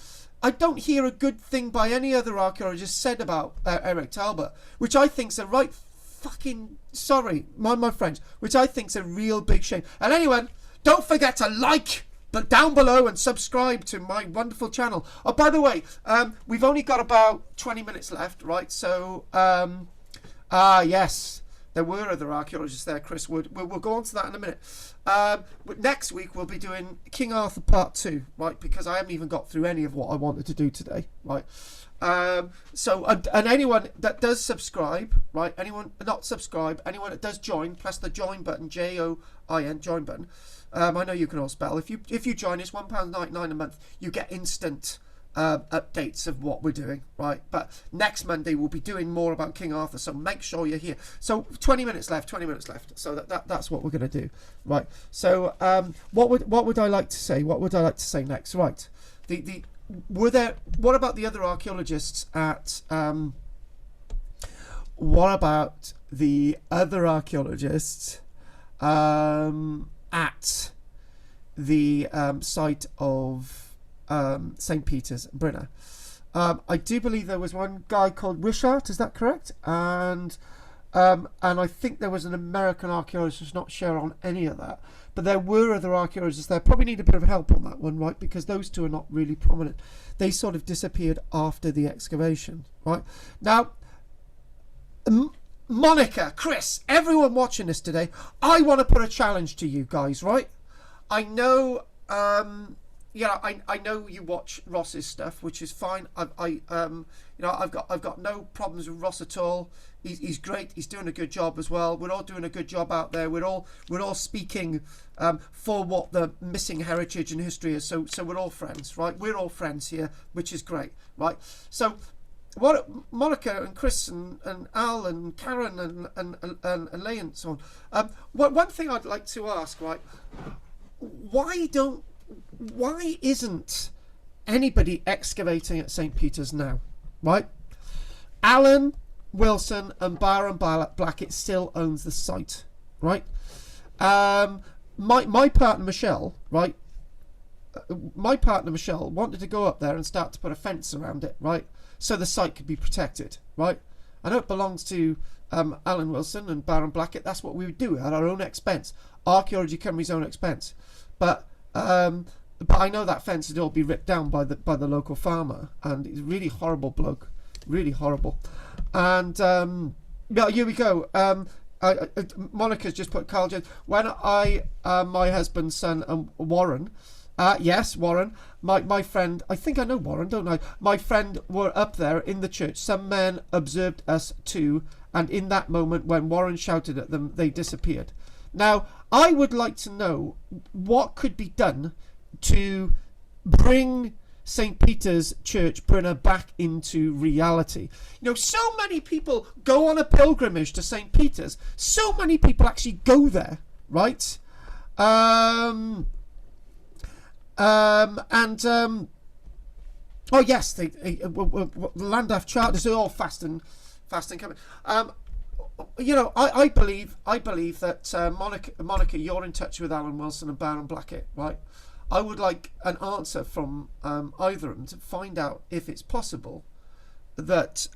I don't hear a good thing by any other archaeologist said about Eric Talbot, which I think's a right fucking, sorry, mind my French, which I think's a real big shame. And anyway, don't forget to like but down below and subscribe to my wonderful channel. Oh, by the way, we've only got about 20 minutes left, right? So, yes, there were other archaeologists there, Chris Wood. We'll go on to that in a minute. But next week we'll be doing King Arthur Part 2, right? Because I haven't even got through any of what I wanted to do today, right? So anyone that does subscribe, right? Anyone not subscribe, anyone that does join, press the join button, JOIN, join button. I know you can all spell. If you join, it's £1.99 a month. You get instant updates of what we're doing, right? But next Monday we'll be doing more about King Arthur, so make sure you're here. So 20 minutes left. So that's what we're going to do, right? So what would I like to say? What would I like to say next? Right? What about the other archaeologists at? What about the other archaeologists at the site of St. Peters, Brynner? I do believe there was one guy called Wishart, is that correct? And I think there was an American archaeologist who's not sure on any of that. But there were other archaeologists there. Probably need a bit of help on that one, right? Because those two are not really prominent. They sort of disappeared after the excavation, right? Now, Monica, Chris, everyone watching this today, I want to put a challenge to you guys, right? I know, I know you watch Ross's stuff, which is fine. I've got no problems with Ross at all. He's great. He's doing a good job as well. We're all doing a good job out there. We're all speaking for what the missing heritage and history is. So we're all friends, right? We're all friends here, which is great, right? So what Monica and Chris and Al and Karen and Leigh and so on. One thing I'd like to ask, right? Why isn't anybody excavating at St. Peters now, right? Alan Wilson and Byron Blackett still owns the site, right? my partner Michelle, right? My partner Michelle wanted to go up there and start to put a fence around it, right? So the site could be protected, right? I know it belongs to Alan Wilson and Baron Blackett. That's what we would do at our own expense, Archaeology Cymru's own expense. But I know that fence would all be ripped down by the local farmer, and he's a really horrible bloke, really horrible. And yeah, here we go. Monica's just put KARL-JAMES. When my husband's son Warren. Yes, Warren, my friend, I think I know Warren, don't I? My friend were up there in the church. Some men observed us too, and in that moment when Warren shouted at them, they disappeared. Now, I would like to know what could be done to bring St. Peter's Church, Brynner, back into reality. You know, so many people go on a pilgrimage to St. Peter's. So many people actually go there, right? Oh yes, the Landgraf charters are all fast and coming. You know, I believe that Monica, you're in touch with Alan Wilson and Baron Blackett, right? I would like an answer from either of them to find out if it's possible that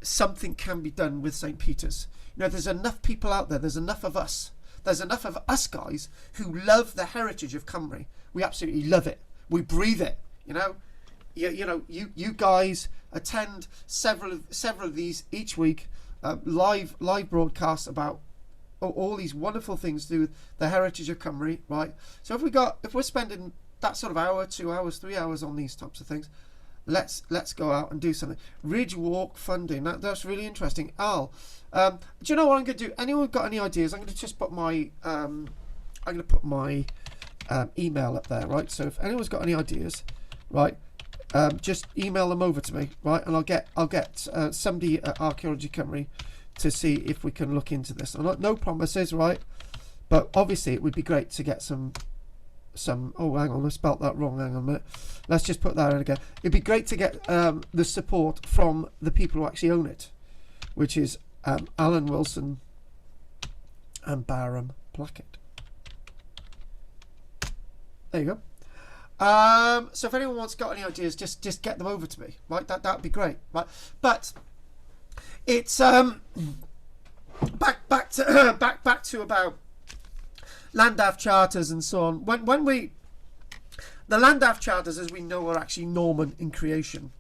something can be done with St. Peter's. You know, there's enough people out there. There's enough of us. There's enough of us guys who love the heritage of Cymru. We absolutely love it. We breathe it. You know, you guys attend several of these each week, live broadcasts about all these wonderful things to do with the heritage of Cymru, right? So if we're spending that sort of hour, 2 hours, 3 hours on these types of things, let's go out and do something. Ridge Walk funding, that's really interesting. Al, do you know what I'm going to do? Anyone got any ideas? I'm going to just put my email up there, right? So if anyone's got any ideas, right, just email them over to me, right? And I'll get somebody at Archaeology Cymru to see if we can look into this. No promises, right? But obviously it would be great to get some. Oh, hang on, I spelt that wrong. Hang on a minute. Let's just put that in again. It'd be great to get the support from the people who actually own it, which is Alan Wilson and Baron Blackett. There you go. So if anyone got any ideas, just get them over to me, right? That'd be great, right? But it's back to about Landgraf charters and so on. The Landgraf charters, as we know, are actually Norman in creation.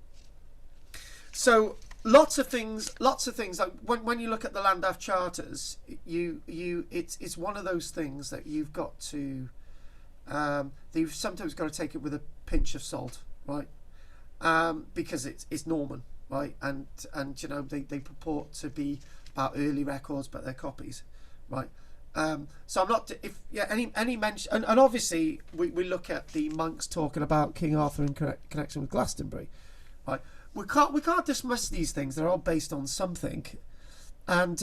So lots of things. Like when you look at the Landgraf charters, it's one of those things that you've got to. You've sometimes got to take it with a pinch of salt, right? Because it's Norman, right? And you know they purport to be about early records, but they're copies, right? So I'm not any mention, and obviously we look at the monks talking about King Arthur in connection with Glastonbury, right? We can't dismiss these things. They're all based on something, and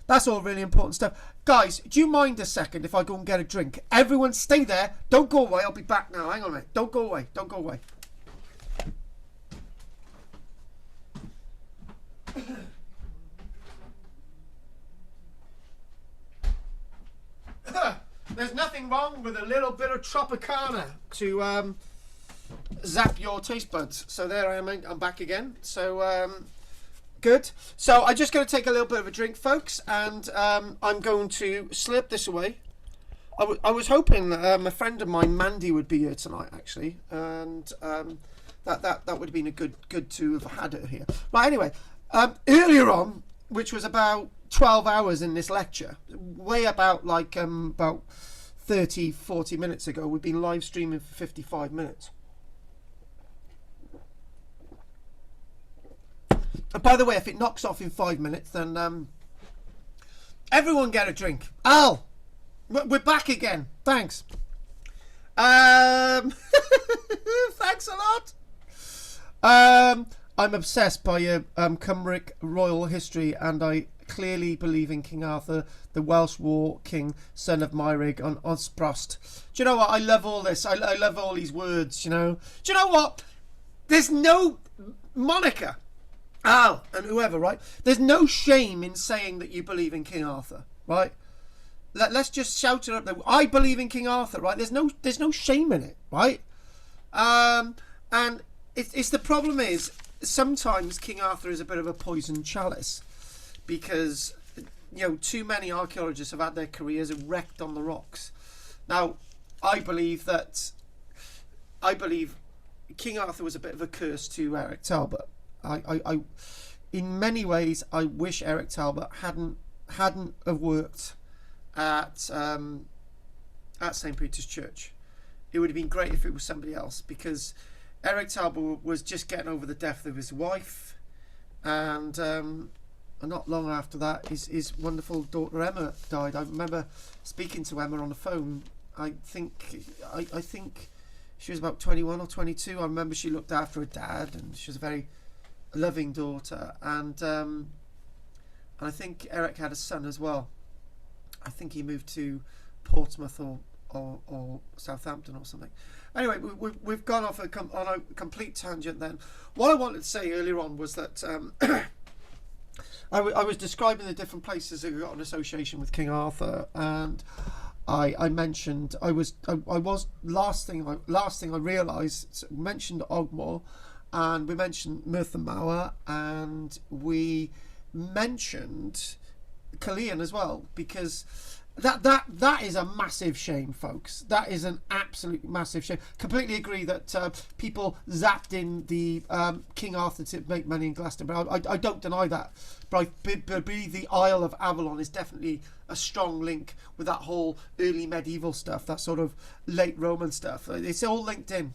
that's all really important stuff. Guys, do you mind a second if I go and get a drink? Everyone stay there. Don't go away. I'll be back now. Hang on a minute. Don't go away. Don't go away. There's nothing wrong with a little bit of Tropicana to zap your taste buds. So there I am. I'm back again. So good. So I'm just going to take a little bit of a drink, folks, and I'm going to slip this away. I was hoping a friend of mine, Mandy, would be here tonight, actually, and that would have been a good to have had her here. But anyway, earlier on, which was about 12 hours in this lecture, way about 30-40 minutes ago, we've been live streaming for 55 minutes. And by the way, if it knocks off in 5 minutes, then everyone get a drink. Al, we're back again. Thanks. Thanks a lot. I'm obsessed by Cymric royal history, and I clearly believe in King Arthur, the Welsh war king, son of Meirig on Osprost. Do you know what? I love all this. I love all these words, you know. Do you know what? There's no... Monica, Al, and whoever, right? There's no shame in saying that you believe in King Arthur, right? Let's just shout it up there. I believe in King Arthur, right? There's no shame in it, right? And it's the problem is sometimes King Arthur is a bit of a poisoned chalice, because too many archaeologists have had their careers wrecked on the rocks. Now, I believe King Arthur was a bit of a curse to Eric Talbot. I in many ways, I wish Eric Talbot hadn't have worked at St. Peter's Church. It would have been great if it was somebody else, because Eric Talbot was just getting over the death of his wife, and not long after that, his wonderful daughter Emma died. I remember speaking to Emma on the phone. I think she was about 21 or 22. I remember she looked after her dad, and she was a very loving daughter. And I think Eric had a son as well. I think he moved to Portsmouth or Southampton or something. Anyway, we've gone off on a complete tangent then. What I wanted to say earlier on was that I was describing the different places that got an association with King Arthur, and I mentioned I was last thing I realised, mentioned Ogmore, and we mentioned Merthyr Mawr, and we mentioned Caerleon as well, because that is a massive shame, folks. That is an absolute massive shame. Completely agree that people zapped in the King Arthur to make money in Glastonbury. I don't deny that, but I believe the Isle of Avalon is definitely a strong link with that whole early medieval stuff, that sort of late Roman stuff. It's all linked in.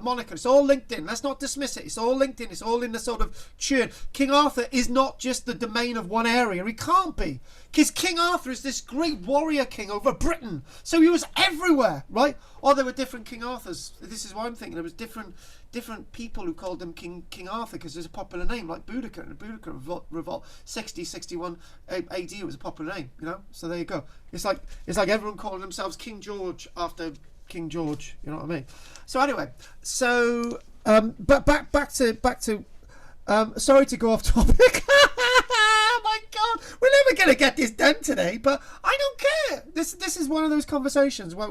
Monica, it's all linked in. Let's not dismiss it. It's all linked in. It's all in the sort of churn. King Arthur is not just the domain of one area. He can't be, because King Arthur is this great warrior king over Britain, so he was everywhere, right? Or there were different King Arthurs. This is what I'm thinking. There was different people who called him King Arthur because there's a popular name, like Boudicca, and the Boudicca revolt 61 AD was a popular name, so there you go. It's like everyone calling themselves King George after King George, you know what I mean? So anyway, but back to sorry to go off topic. Oh my God, we're never gonna get this done today, but I don't care. This is one of those conversations. Why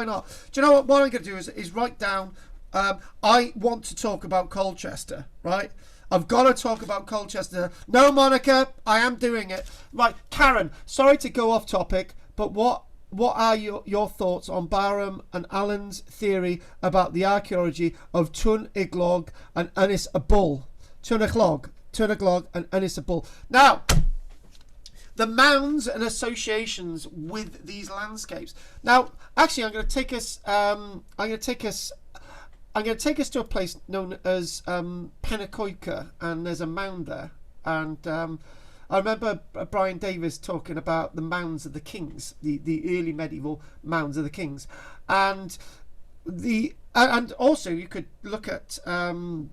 not? Do you know what I'm gonna do is write down. I want to talk about Colchester, right? I've got to talk about Colchester. No, Monica, I am doing it. Right, Karen, sorry to go off topic, but what are your thoughts on Barham and Allen's theory about the archaeology of Tún Iglog and Ynys y Bull? Tún Iglog and Ynys y Bull. Now, the mounds and associations with these landscapes. Now, actually, I'm going to take us to a place known as Pennacoica, and there's a mound there, and I remember Brian Davis talking about the mounds of the kings, the early medieval mounds of the kings, and also you could look at Tom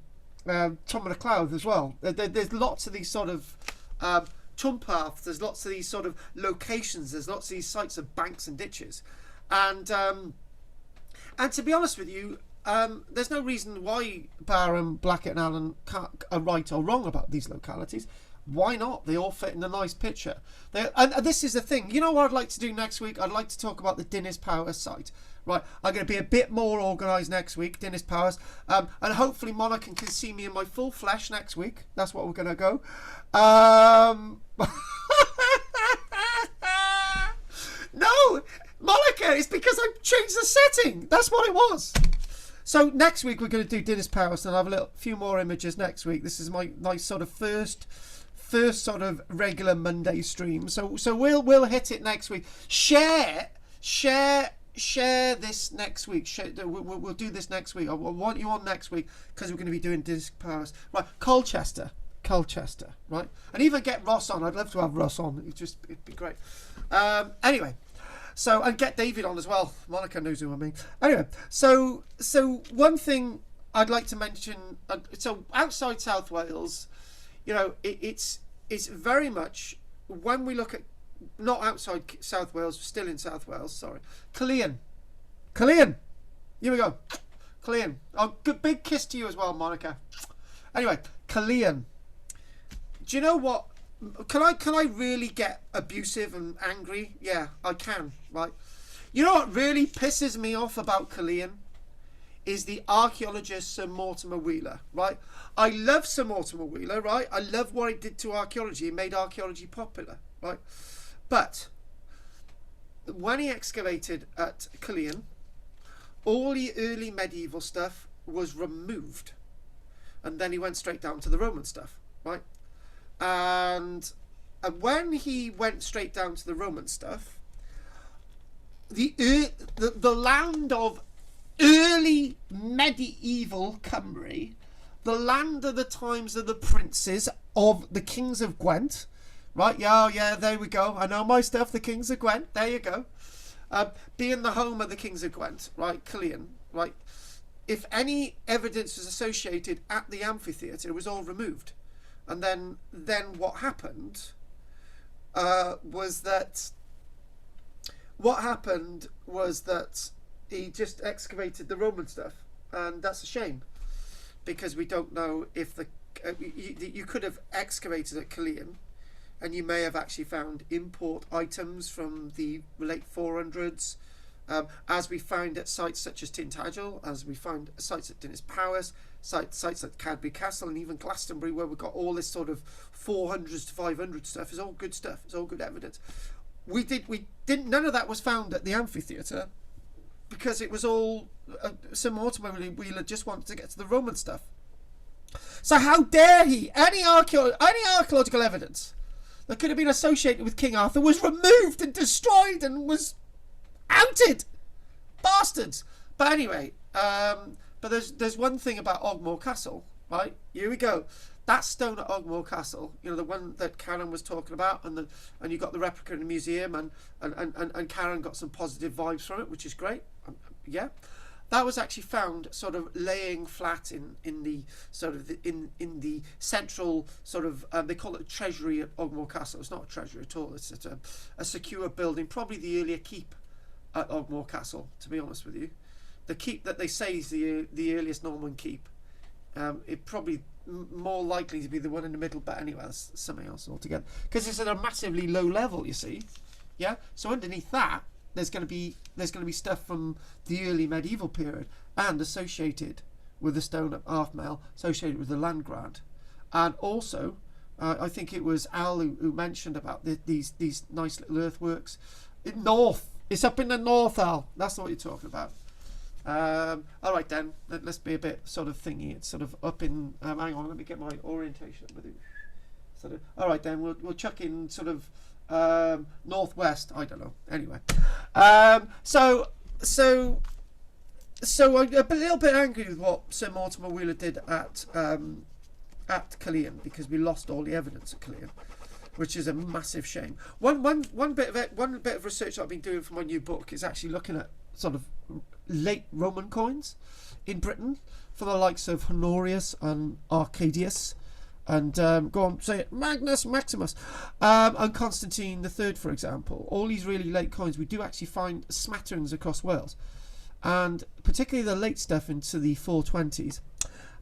of the Clouth as well. There's lots of these sort of Tumpaths. There's lots of these sort of locations. There's lots of these sites of banks and ditches, and to be honest with you, there's no reason why Barham, Blackett and Allen are right or wrong about these localities. Why not? They all fit in a nice picture. And this is the thing. You know what I'd like to do next week? I'd like to talk about the Dinas Powers site. Right, I'm going to be a bit more organised next week, Dinas Powers. And hopefully Monica can see me in my full flesh next week. That's what we're going to go. No, Monica, it's because I changed the setting. That's what it was. So next week we're going to do Dinas Powers, and I'll have a few more images next week. This is my nice sort of first sort of regular Monday stream. So we'll hit it next week. Share this next week. We'll do this next week. I want you on next week because we're going to be doing Dinas Powers. Right, Colchester, right, and even get Ross on. I'd love to have Ross on. It'd be great. Anyway. So, and get David on as well. Monica knows who I mean. Anyway, so one thing I'd like to mention. So outside South Wales, it's very much, when we look at, not outside South Wales, still in South Wales. Sorry, Caerleon. Here we go. Caerleon. Oh, good big kiss to you as well, Monica. Anyway, Caerleon. Do you know what can I really get abusive and angry? Yeah, I can. Right. You know what really pisses me off about Killeen is the archaeologist Sir Mortimer Wheeler. Right. I love Sir Mortimer Wheeler. Right. I love what he did to archaeology. He made archaeology popular. Right. But when he excavated at Killeen, all the early medieval stuff was removed, and then he went straight down to the Roman stuff. Right. And when he went straight down to the Roman stuff, the land of early medieval Cymru, the land of the times of the princes, of the kings of Gwent, right? Yeah, there we go. I know my stuff, the kings of Gwent. There you go. Being the home of the kings of Gwent, right? Killeen, right? If any evidence was associated at the amphitheatre, it was all removed. And then what happened was that he just excavated the Roman stuff, and that's a shame, because we don't know if you could have excavated at Killeen, and you may have actually found import items from the late 400s, as we find at sites such as Tintagel, as we find sites at Dinas Powys, sites at Cadbury Castle, and even Glastonbury, where we've got all this sort of 400s to 500 stuff. Is all good stuff. It's all good evidence. We didn't. None of that was found at the amphitheatre, because it was all Sir Mortimer Wheeler just wanted to get to the Roman stuff. So how dare he? Any archaeological evidence that could have been associated with King Arthur was removed and destroyed and was outed. Bastards. But anyway, but there's one thing about Ogmore Castle, right? Here we go. That stone at Ogmore Castle, you know, the one that Karen was talking about, and you got the replica in the museum, and Karen got some positive vibes from it, which is great. Yeah, that was actually found sort of laying flat in the sort of in the central sort of they call it a treasury at Ogmore Castle. It's not a treasury at all. It's a secure building, probably the earlier keep at Ogmore Castle, to be honest with you. The keep that they say is the earliest Norman keep. It probably more likely to be the one in the middle, but anyway, that's something else altogether, because it's at a massively low level, you see. Yeah, so underneath that there's going to be stuff from the early medieval period, and associated with the stone at Arthmail, associated with the land grant. And also I think it was Al who mentioned about these nice little earthworks in north. It's up in the north, Al. That's what you're talking about. All right then, let's be a bit sort of thingy. It's sort of up in hang on, let me get my orientation with it. Sort of, all right then, we'll chuck in sort of northwest. I don't know. Anyway, so I'm a little bit angry with what Sir Mortimer Wheeler did at Killeen, because we lost all the evidence at Killeen, which is a massive shame. One bit of research that I've been doing for my new book is actually looking at sort of late Roman coins in Britain, for the likes of Honorius and Arcadius, and go on, say it, Magnus Maximus, and Constantine III, for example. All these really late coins, we do actually find smatterings across Wales, and particularly the late stuff into the 420s.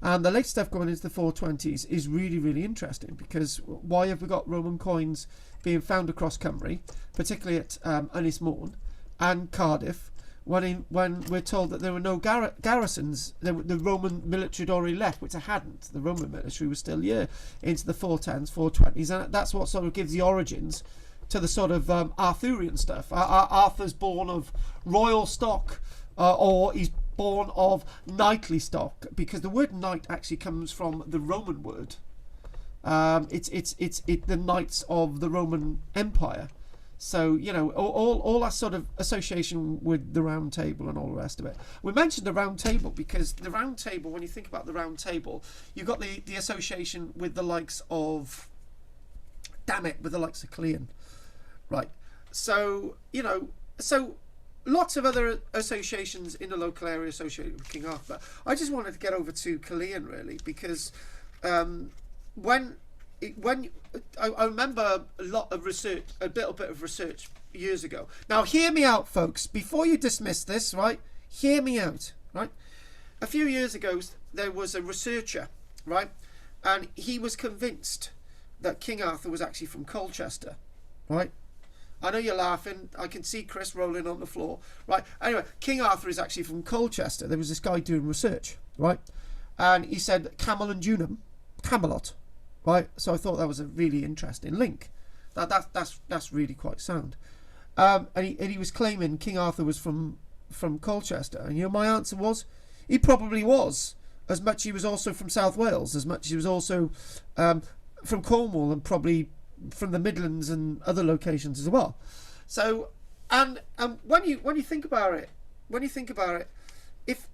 And the late stuff going into the 420s is really, really interesting, because why have we got Roman coins being found across Cymru, particularly at Ynys Môn and Cardiff, when we're told that there were no garrisons? The Roman military had already left, which they hadn't. The Roman military was still here into the 410s, 420s, and that's what sort of gives the origins to the sort of Arthurian stuff. Arthur's born of royal stock, or he's born of knightly stock, because the word knight actually comes from the Roman word. It's the knights of the Roman Empire. So, you know, all that sort of association with the Round Table and all the rest of it. We mentioned the Round Table because the Round Table, when you think about the Round Table, you've got the association with the likes of, with the likes of Killeen, right? So, you know, lots of other associations in the local area associated with King Arthur. I just wanted to get over to Killeen, really, because when I remember a little bit of research years ago. Now, hear me out, folks. Before you dismiss this, right? Hear me out, right? A few years ago, there was a researcher, right? And he was convinced that King Arthur was actually from Colchester, right? I know you're laughing. I can see Chris rolling on the floor, right? Anyway, King Arthur is actually from Colchester. There was this guy doing research, right? And he said Camel and Dunham, Camelot, right? So I thought that was a really interesting link. That's really quite sound. And he was claiming King Arthur was from Colchester. And you know, my answer was, he probably was. As much he was also from South Wales, as much he was also from Cornwall, and probably from the Midlands and other locations as well. So, and when you think about it, if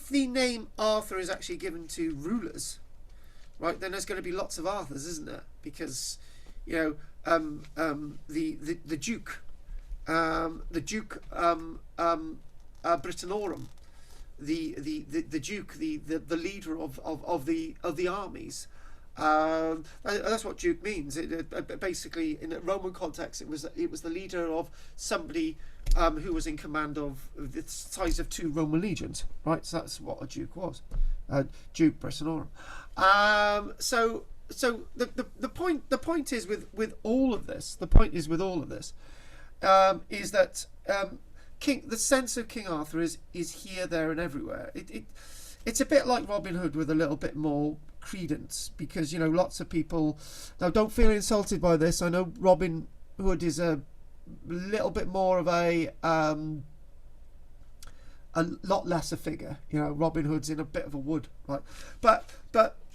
the name Arthur is actually given to rulers, right, then there's going to be lots of Arthurs, isn't there? Because, you know, the Duke Britannorum, the Duke, the leader of the armies. That's what Duke means. Basically, in a Roman context, it was the leader of somebody who was in command of the size of 2 Roman legions, right? So that's what a Duke was, Duke Britannorum. So the point is with all of this. The point is with all of this is that the sense of King Arthur is here, there, and everywhere. It's a bit like Robin Hood with a little bit more credence, because, you know, lots of people now, don't feel insulted by this. I know Robin Hood is a little bit more of a lot lesser figure. You know, Robin Hood's in a bit of a wood, right? But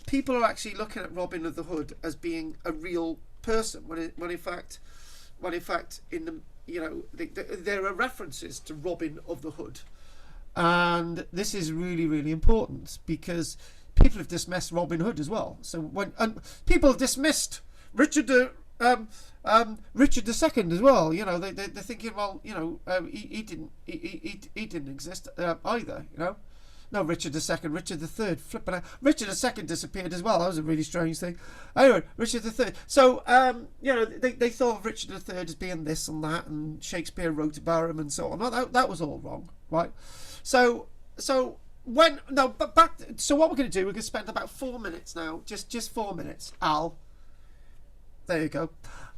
people are actually looking at Robin of the Hood as being a real person, when in fact in the, you know, there are references to Robin of the Hood, and this is really, really important, because people have dismissed Robin Hood as well. So when people have dismissed Richard II as well, you know, they're thinking, well, you know, he didn't exist either, you know. No, Richard II, Richard III, flipping out. Richard II disappeared as well. That was a really strange thing. Anyway, Richard III. So, you know, they thought of Richard III as being this and that, and Shakespeare wrote about him and so on. No, that was all wrong, right? So what we're going to do, we're going to spend about 4 minutes now, just 4 minutes. Al, there you go.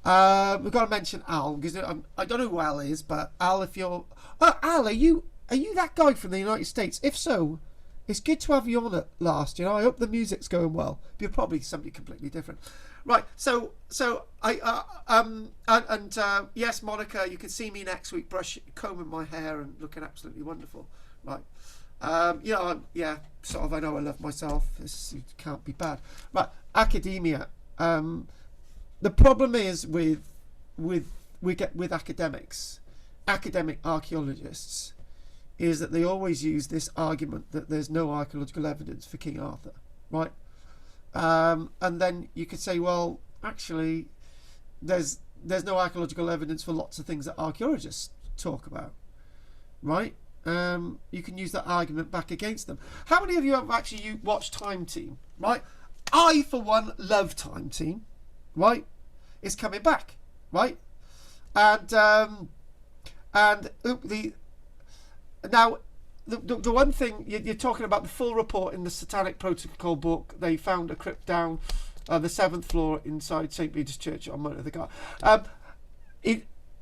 We've got to mention Al, because I don't know who Al is, but Al, if you're... Al, are you that guy from the United States? If so, it's good to have you on at last. You know, I hope the music's going well. You're probably somebody completely different, right? So yes, Monica, you can see me next week, combing my hair and looking absolutely wonderful, right? You know, sort of. I know I love myself. It can't be bad, right? Academia. The problem is with academics, academic archaeologists, is that they always use this argument that there's no archaeological evidence for King Arthur, right? And then you could say, well, actually, there's no archaeological evidence for lots of things that archaeologists talk about, right? You can use that argument back against them. How many of you have actually watched Time Team, right? I, for one, love Time Team, right? It's coming back, right? And the one thing you're talking about, the full report in the Satanic Protocol book, they found a crypt down the 7th floor inside St. Peters Church on Mount of the God.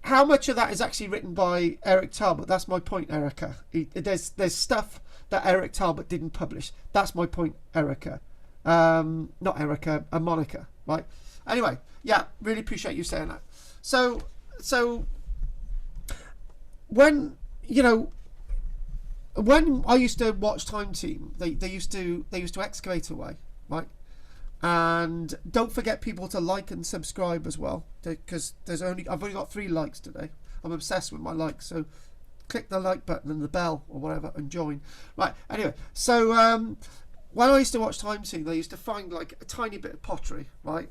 How much of that is actually written by Eric Talbot? That's my point, Erica. There's stuff that Eric Talbot didn't publish. That's my point, Erica. Not Erica, Monica, right? Anyway, yeah, really appreciate you saying that. So when, you know, when I used to watch Time Team, they used to excavate away, right? And don't forget, people, to like and subscribe as well, because I've only got 3 likes today. I'm obsessed with my likes, so click the like button and the bell or whatever and join. Right, anyway, so when I used to watch Time Team, they used to find like a tiny bit of pottery, right?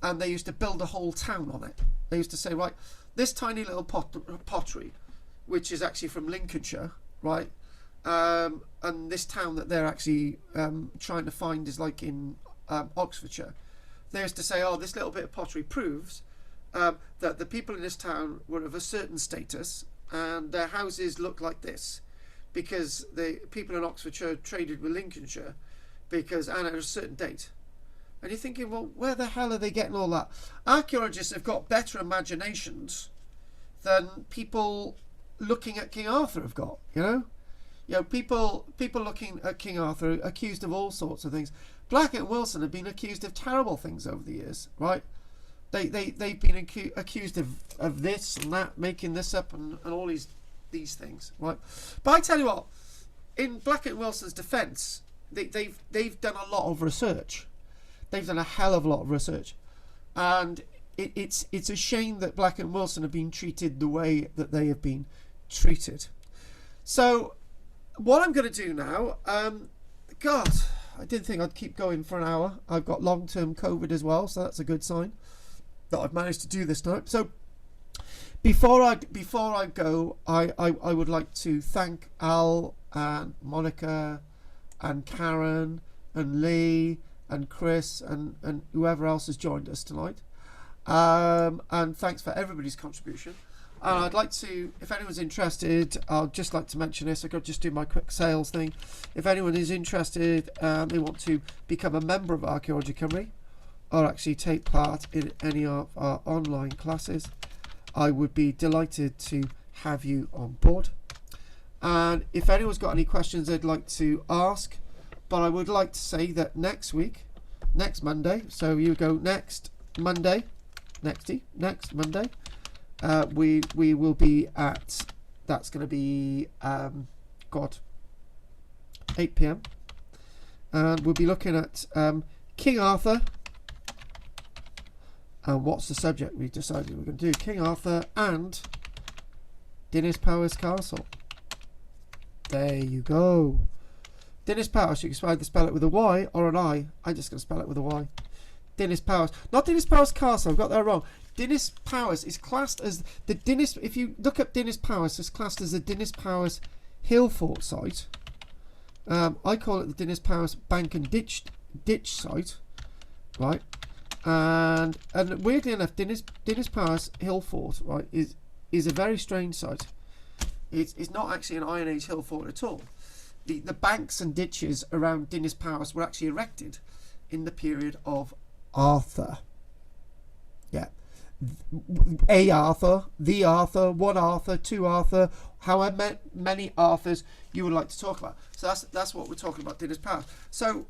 And they used to build a whole town on it. They used to say, right, this tiny little pottery, which is actually from Lincolnshire, right? And this town that they're actually trying to find is like in Oxfordshire. They used to say, oh, this little bit of pottery proves that the people in this town were of a certain status, and their houses look like this because the people in Oxfordshire traded with Lincolnshire and at a certain date. And you're thinking, well, where the hell are they getting all that? Archaeologists have got better imaginations than people looking at King Arthur have got, you know? You know, people looking at King Arthur are accused of all sorts of things. Blackett and Wilson have been accused of terrible things over the years, right? They've been accused of this and that, making this up and all these things, right? But I tell you what, in Blackett and Wilson's defence, they've done a lot of research. They've done a hell of a lot of research, and it's a shame that Blackett and Wilson have been treated the way that they have been treated. So what I'm going to do now, God, I didn't think I'd keep going for an hour. I've got long-term COVID as well, so that's a good sign that I've managed to do this time. So before I go, I would like to thank Al and Monica and Karen and Lee and Chris and whoever else has joined us tonight. And thanks for everybody's contribution. And I'd like to, if anyone's interested, I'd just like to mention this. I could just do my quick sales thing. If anyone is interested and they want to become a member of Archaeology Cymru or actually take part in any of our online classes, I would be delighted to have you on board. And if anyone's got any questions they'd like to ask, but I would like to say that next Monday, so you go next Monday, next Monday, we will be at, that's going to be 8 p.m. and we'll be looking at King Arthur. And what's the subject we decided we're going to do? King Arthur and Dinas Powys Castle. There you go. Dinas Powys, you can either spell it with a Y or an I. I'm just going to spell it with a Y. Dinas Powys. Not Dinas Powys Castle, I've got that wrong. Dinas Powys is classed as the Dinas, if you look up Dinas Powys, it's classed as the Dinas Powys Hill Fort site. I call it the Dinas Powys Bank and Ditch site. Right? And weirdly enough, Dinas Powys Hill Fort, right, is a very strange site. It's not actually an Iron Age hill fort at all. The banks and ditches around Dinas Powys were actually erected in the period of Arthur. Yeah. A Arthur, the Arthur, one Arthur, two Arthur, however many Arthurs you would like to talk about. So that's what we're talking about, Dinas Powys. So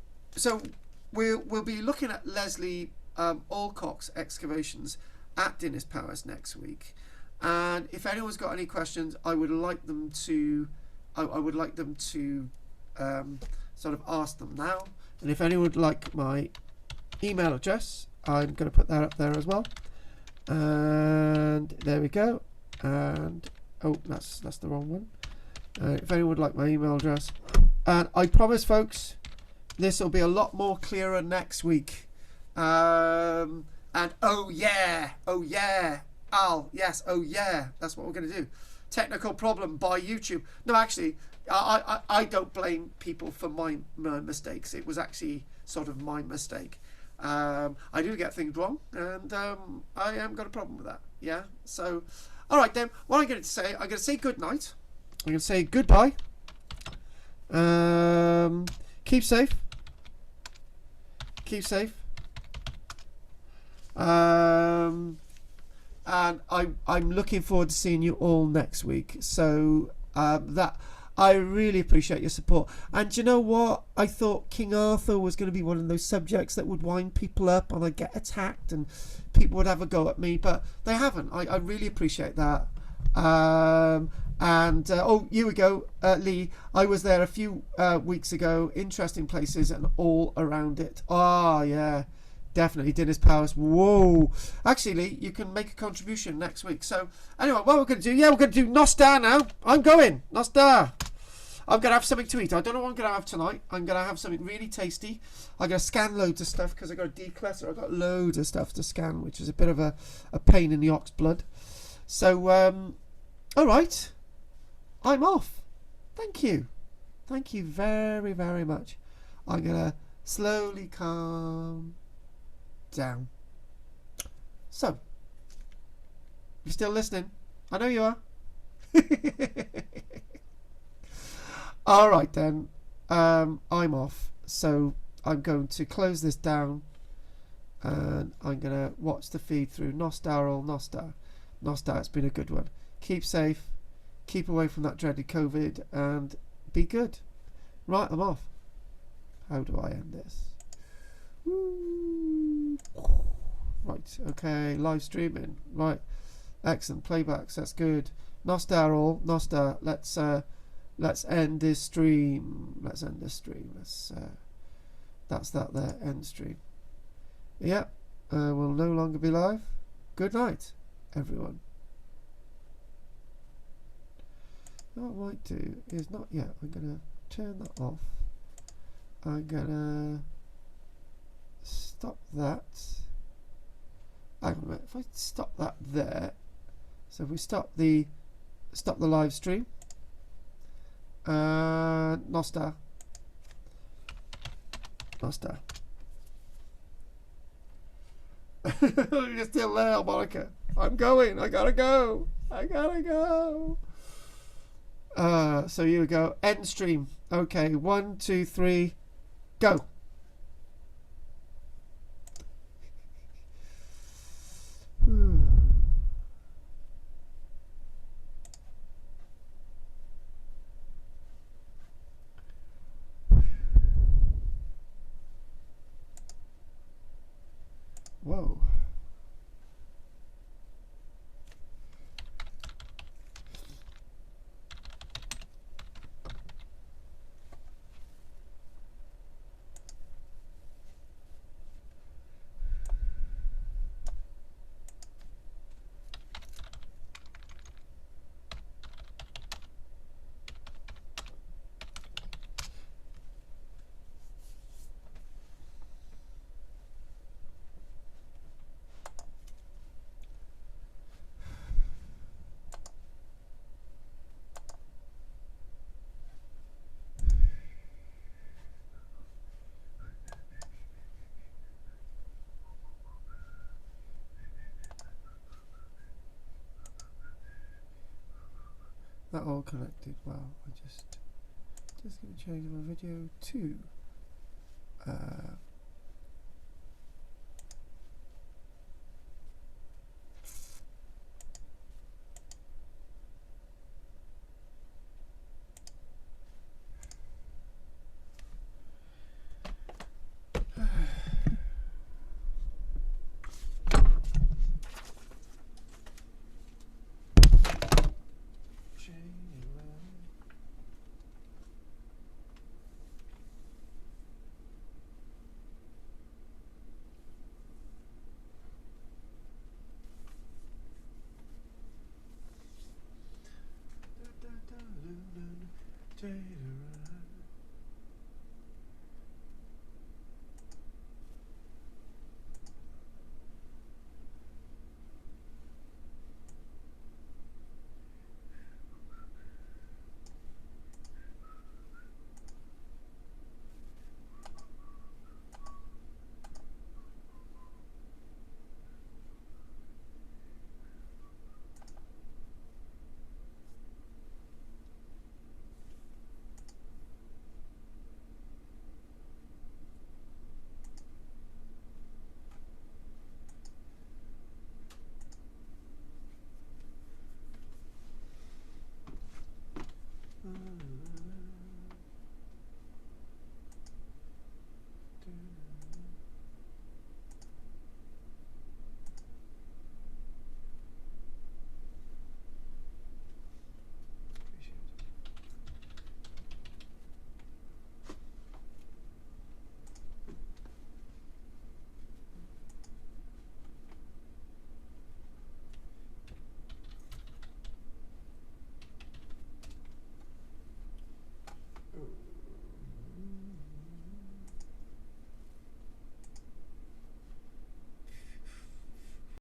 we'll be looking at Leslie Alcock's excavations at Dinas Powys next week. And if anyone's got any questions, I would like them to sort of ask them now. And if anyone would like my email address, I'm going to put that up there as well. And there we go. And oh, that's the wrong one. If anyone would like my email address, and I promise, folks, this will be a lot more clearer next week. And oh yeah, Al, yes, oh yeah, that's what we're going to do. Technical problem by YouTube. No, actually, I don't blame people for my mistakes. It was actually sort of my mistake. I do get things wrong, and I haven't got a problem with that. Yeah. So, all right then. What I'm going to say, I'm going to say good night. I'm going to say goodbye. Keep safe. Keep safe. And I'm looking forward to seeing you all next week. So that I really appreciate your support. And you know what? I thought King Arthur was going to be one of those subjects that would wind people up and I'd get attacked and people would have a go at me, but they haven't. I really appreciate that. Oh, here we go, Lee. I was there a few weeks ago. Interesting places and all around it. Oh, yeah. Definitely, Dinas Powys. Whoa. Actually, Lee, you can make a contribution next week. So, anyway, what we're going to do, we're going to do Nostar now. I'm going. Nostar. I'm going to have something to eat. I don't know what I'm going to have tonight. I'm going to have something really tasty. I'm going to scan loads of stuff because I've got to declutter. I've got loads of stuff to scan, which is a bit of a pain in the ox blood. So, all right. I'm off. Thank you. Thank you very, very much. I'm going to slowly calm down. So, you still listening? I know you are. Alright then, I'm off, so I'm going to close this down and I'm gonna watch the feed through. Nostar all Nostar. Nostar, it's been a good one. Keep safe, keep away from that dreaded COVID, and be good. Right, I'm off. How do I end this? Woo. Right, okay, live streaming. Right, excellent. Playbacks, that's good. Nostar all Nostar. Let's end this stream. Let's end this stream. That's that there. End stream. Yeah, we'll no longer be live. Good night, everyone. What I might do is not yet. I'm gonna turn that off. I'm gonna stop that. Hang on a minute. If I stop that there, so if we stop the live stream. Nostar. You're still there, Monica. I'm going. I gotta go. So here we go. End stream. Okay. 1, 2, 3. Go. Whoa. That all connected. Wow, I just gonna change my video to